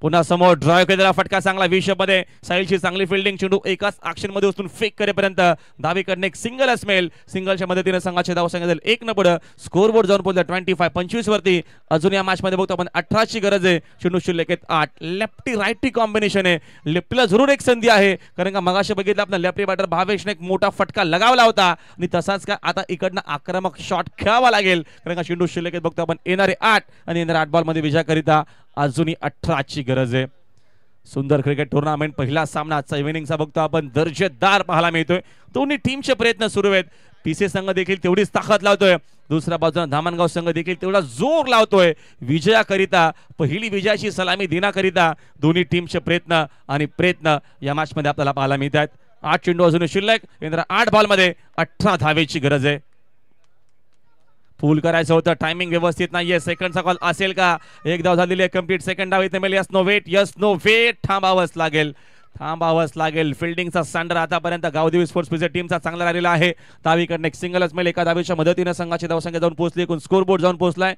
पुन्हा समोर ड्राइव्ह केलेला फटका चांगला विषयमध्ये. साहिलची चांगली फिल्डिंग. चेंडू एकाच ऍक्शन मध्ये उचलून फेक करेपर्यंत डावीकडनं एक सिंगल असमेल. सिंगलच्या मदतीने संघाचे धाव संख्या जाईल 1 न पुढे. स्कोर बोर्ड जाऊन पोहोचला 25 वरती. अजून या मॅच मध्ये बघतो आपण 18 ची गरज आहे. चेंडू शिल्लक आहेत 8. लेफ्टी राईटी कॉम्बिनेशन आहे. लेफ्टीला जरूर एक संधी आहे कारण का मगाशी बघितलं आपण लेफ्टी बॅटर भावेशने एक मोठा फटका लगावला होता आणि तसाच का आता इकडनं आक्रमक शॉट खेळावा लागेल कारण का चेंडू शिल्लक आहेत बघतो आपण येणारे 8 आणि येणारे 8 बॉल मध्ये विजयाकरिता अजूनही 18 ची गरज आहे. सुंदर क्रिकेट टुर्नामेंट पहिला सामना आजचा इव्हिनिंगचा बघतो आपण दर्जेदार पाहायला मिळतोय. दोन्ही टीमचे प्रयत्न सुरू आहेत. पीसी संघ देखील तेवढीच ताकद लावतोय. दुसऱ्या बाजूला धामणगाव संघ देखील तेवढा जोर लावतोय विजयाकरिता. पहिली विजयाची सलामी देण्याकरिता दोन्ही टीमचे प्रयत्न या मॅच मध्ये आपल्याला पाहायला मिळतात. 8 चेंडू अजून शिल्लक. 8 बॉल मध्ये 18 धावेची गरज आहे. फुल करायचं होतं. टायमिंग व्यवस्थित नाहीये. सेकंडचा कॉल असेल का. एक धाव झालेली आहे कंप्लीट. सेकंड धाव इथे मिळेल. Yes no weight. थांबावंच लागेल. फिल्डिंगचा स्टँडर्ड आतापर्यंत गावदेवी स्पोर्ट्स पिझे टीमचा चांगला राहिलेला आहे. डावीकडनं एक सिंगलच मिळेल. एका धावेच्या मदतीने संघाची धावसंख्या जाऊन पोहोचली. एकूण स्कोर बोर्ड जाऊन पोहोचलाय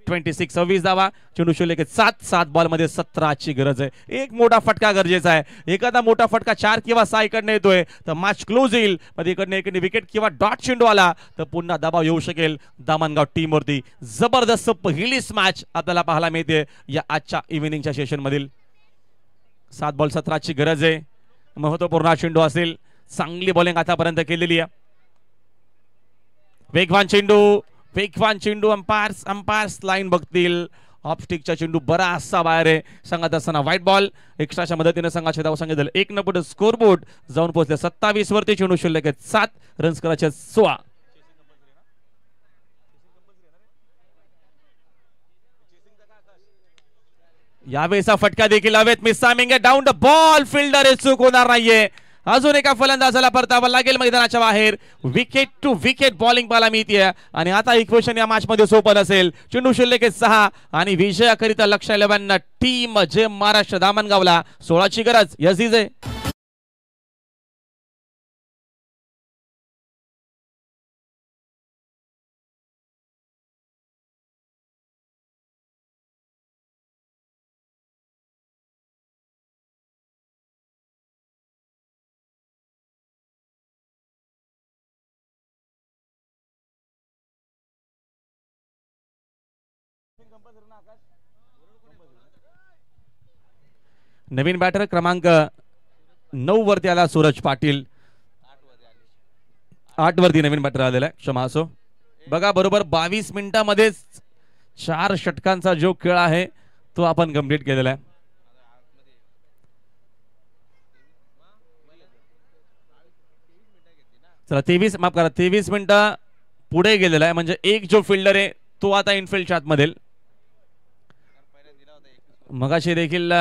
26 धावा. चेंडू शिल्लक 7 बॉल मध्ये 17 ची गरज आहे. एक मोठा फटका गरजेचा आहे. एखादा मोठा फटका 4 किंवा 6 इकडनं येतोय तर मॅच क्लोज येईल. मध्ये इकडनं विकेट किंवा डॉट चेंडू आला तर पुन्हा दबाव येऊ शकेल धामणगाव टीम वरती. जबरदस्त पहिलीच मॅच आपल्याला पाहायला मिळते या आजच्या इव्हिनिंगच्या सेशन मधील. 7 बॉल 17 ची गरज आहे. महत्वपूर्ण चेंडू असेल. चांगली बॉलिंग आतापर्यंत केलेली आहे. वेगवान चेंडू वेगवान चेंडू. अंपायर्स लाईन बघतील. ऑफस्टिकचा चेंडू बराचसा बाहेर आहे. सांगत असताना व्हाईट बॉल. एक्स्ट्राच्या मदतीने संघाचे धाव सांगितलं 1 न पुढे स्कोर बोर्ड जाऊन पोहोचले 27 वरती. चेंडू शिल्लक आहेत 7 रन्स करायचे 16. यावेळेचा फटका देखील हवेत. मिसामिंग आहे. Down the ball. फिल्डर हे चूक होणार नाहीये. अजून एका फलंदाजाला परतावा लागेल मैदानाच्या बाहेर. विकेट टू विकेट बॉलिंग पाहायला मिळते आणि आता इक्वेशन या मॅच मध्ये सोपं असेल. चेंडू शिल्लक 6 आणि विजयाकरिता लक्ष 11 टीम जे महाराष्ट्र दामणगावला 16ची गरज. यस आहे. नवीन बॅटर क्रमांक 9 वरती आला सूरज पाटील. 8 वरती नवीन बॅटर आलेला आहे. क्षमा असो. बघा बरोबर 22 मिनिटांमध्येच 4 षटकांचा जो खेळ आहे तो आपण कंप्लीट केलेला आहे. चला 23 मिनिटं पुढे गेलेला आहे. म्हणजे एक जो फिल्डर आहे तो आता इनफिल्डच्या आतमध्ये. मगाशी देखील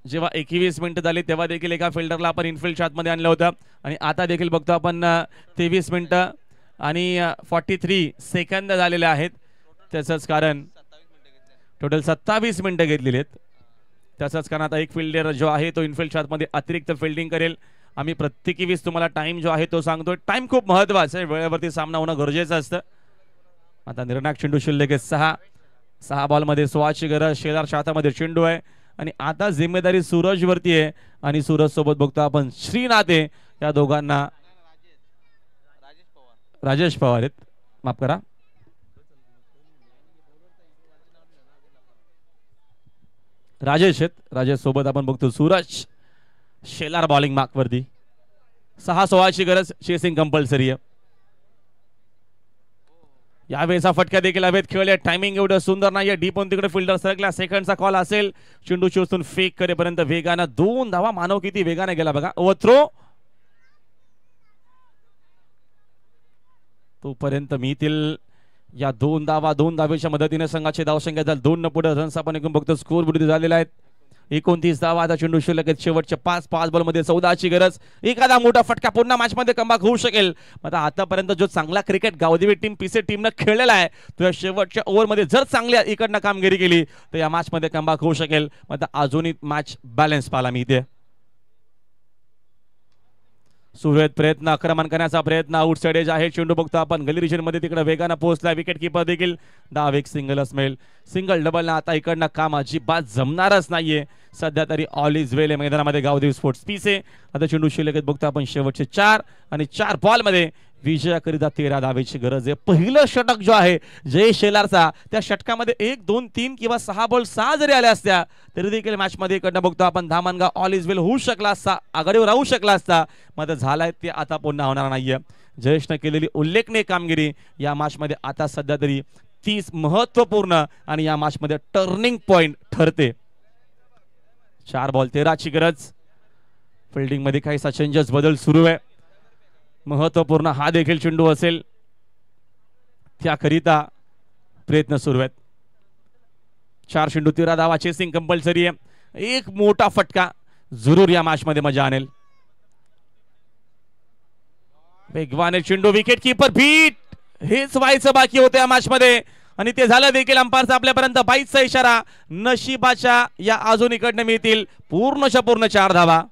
जेव्हा 21 मिनिटं झाली तेव्हा देखील एका फिल्डरला आपण इनफिल्डच्या आतमध्ये आणलं होतं आणि आता देखील बघतो आपण 23 मिनिटं आणि 43 सेकंद झालेले आहेत. त्याचंच कारण टोटल 27 मिनिटं घेतलेली आहेत. त्याचंच कारण आता एक फिल्डर जो आहे तो इनफिल्डच्या आतमध्ये अतिरिक्त फिल्डिंग करेल. आम्ही प्रत्येकी 20 तुम्हाला टाइम जो आहे तो सांगतोय. टाइम खूप महत्वाचा आहे. वेळेवरती सामना होणं गरजेचं असतं. आता निर्णायक चेंडू शिल्लक 6 बॉलमध्ये 16ची गरज. शेजारच्या हातामध्ये चेंडू आहे आणि आता जिम्मेदारी सूरज वरती आहे आणि सूरज सोबत बघतो आपण श्रीनाथ आहे. या दोघांना राजेश पवार आहेत. माफ करा. राजेश आहेत. राजेश सोबत आपण बघतो सूरज. शेलार बॉलिंग मार्क वरती. 6-16ची गरज. चेसिंग कंपल्सरी आहे. यावेळेचा फटका देखील हवेत खेळले. टायमिंग एवढं सुंदर नाहीये. डीपॉन तिकडे फिल्डर सरकला. सेकंडचा कॉल असेल. चेंडू चोचून फेक करेपर्यंत वेगानं 2 धावा. मानव किती वेगाने गेला बघा. ओव्हरथ्रो तोपर्यंत मिळतील या 2 धावा. 2 धावेच्या मदतीने संघाची धावसंख्या झाली 2 न पुढे. रन्स आपण एकूण बघतो स्कोर बोर्ड झालेला आहेत 29 धावा. आता चेंडू शिल्लक आहेत शेवटच्या 5 बॉलमध्ये 14ची गरज. एखादा मोठा फटका पुन्हा मॅच मध्ये कमबॅक होऊ शकेल. आता आतापर्यंत जो चांगला क्रिकेट गावदेवी टीम पीसे टीमनं खेळलेला आहे तो या शेवटच्या ओव्हरमध्ये जर चांगल्या इकडनं कामगिरी केली तर या मॅच मध्ये कमबॅक होऊ शकेल. आता अजूनही मॅच बॅलन्स पाहायला मिळते. सुरू आहेत प्रयत्न. आक्रमण करण्याचा प्रयत्न. आउटसाइड एज आहे. चेंडू बघतो आपण गली रिजन मध्ये तिकडे वेगानं पोहोचला. विकेट किपर देखील डाव एक सिंगल असमेल. सिंगल डबल आता इकडनं काम अजिबात जमणारच नाहीये. सध्या तरी ऑल इज वेल मैदानामध्ये गावदेवी स्पोर्ट्स पीसे. आता चेंडू शिल्लक बघतो आपण शेवटचे 4 आणि 4 बॉलमध्ये विजयाकरिता 13 धावेची गरज आहे. पहिलं षटक जो आहे जयेश शेलारचा त्या षटकामध्ये 1 2 3 किंवा 6 बॉल 6 जरी आल्या असत्या तरी देखील मॅच मध्ये इकडनं बघतो आपण धामणगाव ऑल इज वेल होऊ शकला असता. आघाडीवर राहू शकला असता. मात्र झालाय ते आता पुन्हा होणार नाहीये. जयेशने केलेली उल्लेखनीय कामगिरी या मॅच मध्ये आता सध्या तरी 30 महत्वपूर्ण आणि या मॅच मध्ये टर्निंग पॉइंट ठरते. 4 बॉल 13ची गरज. फिल्डिंग मध्ये काहीसा चेंजेस बदल सुरू आहे. महत्वपूर्ण हा देखील चेंडू असेल त्याकरिता प्रयत्न सुरू आहेत. 4 चेंडू 13 धावा. चेसिंग कंपल्सरी आहे. एक मोठा फटका जरूर या मॅच मध्ये मजा आणेल. वेगवान चेंडू. Wicket keeper beat. हेच व्हायचं बाकी होतं या मॅच मध्ये आणि ते झालं देखील. अंपायरचा आपल्यापर्यंत 22चा इशारा. नशिबाच्या या अजून इकडनं मिळतील पूर्णच्या पूर्ण 4 धावा.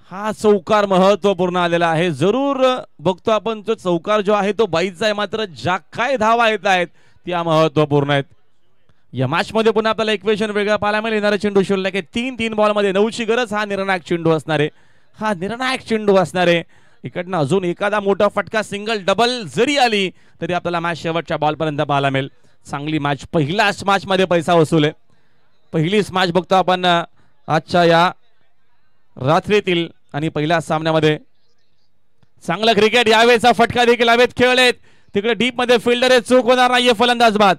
हा चौकार महत्वपूर्ण आलेला आहे. जरूर बघतो आपण तो चौकार जो आहे तो बाईचा आहे, मात्र ज्या काय धावा येत आहेत त्या महत्वपूर्ण आहेत. या मॅच मध्ये पुन्हा आपल्याला इक्वेशन वेगळा पाहायला मिळेल. येणारा चेंडू शिल्लक आहे 3 बॉल मध्ये 9ची गरज. हा निर्णायक चेंडू असणार आहे, हा निर्णायक चेंडू असणार आहे. इकडनं अजून एखादा मोठा फटका सिंगल डबल जरी आली तरी आपल्याला मॅच शेवटच्या बॉल पर्यंत पाहायला मिळेल. चांगली मॅच, पहिल्याच मॅच मध्ये पैसा वसूल आहे. पहिलीच मॅच बघतो आपण आजच्या या रात्रीतील आणि पहिल्या सामन्यामध्ये. चांगलं क्रिकेट, यावेळेचा फटका देखील हवेत खेळलेत. तिकडे डीप मध्ये फिल्डर आहे, चूक होणार नाहीये फलंदाज बाद.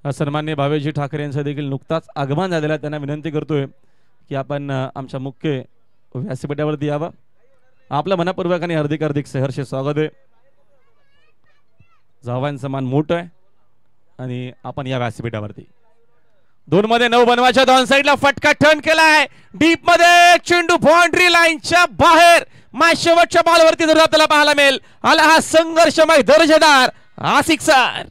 सन्माननीय भावेशजी ठाकरे यांचं देखील नुकताच आगमन झालेलं आहे. त्यांना विनंती करतोय की आपण आमच्या मुख्य व्यासपीठावरती यावं. आपलं मनपूर्वक आणि हार्दिक हार्दिक सहर्ष स्वागत आहे. जावांचं मान मोठं आहे आणि आपण या व्यासपीठावरती 2 मध्ये 9 बनवायच्या. 2 साइडला फटका टर्न केलाय, डीप मध्ये चेंडू बाउंड्री लाईनच्या बाहेर. मॅच शेवटच्या बॉलवरती जर आपल्याला पाहायला मिळेल. आला हा संघर्षमय दर्जेदार हा सिक्सर.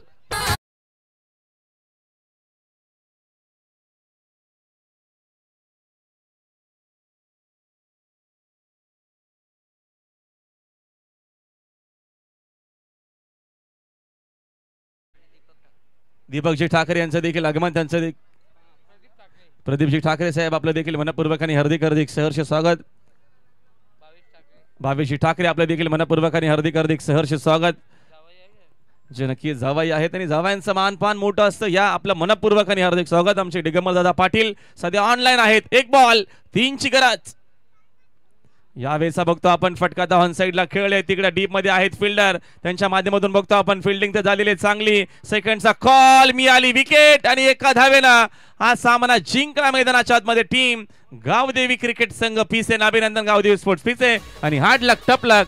दीपकजी ठाकरे यांचं देखील आगमन, त्यांचं प्रदीपजी ठाकरे साहेब आपलं देखील मनपूर्वक आणि हार्दिक हार्दिक सहर्ष स्वागत. भावेशजी ठाकरे आपलं देखील मनपूर्वक आणि हार्दिक हार्दिक सहर्ष स्वागत. जे नक्की जावाई आहेत आणि जावायांचं मानपान मोठं असतं. या आपलं मनपूर्वक आणि हार्दिक स्वागत. आमचे दिगंबर दादा पाटील सध्या ऑनलाईन आहेत. 1 बॉल 3ची गरज. यावेळेचा बघतो आपण फटका ऑन साइडला खेळले. तिकडे डीप मध्ये आहेत फिल्डर, त्यांच्या माध्यमातून बघतो आपण फिल्डिंग तर झालेली चांगली. सेकंडचा कॉल मिळाली, विकेट आणि एका धावेनं हा सामना जिंकला मैदानाच्या आतमध्ये टीम गावदेवी क्रिकेट संघ. पीसे अभिनंदन गावदेवी स्पोर्ट्स पीसे आणि हार्ड लक टप लक.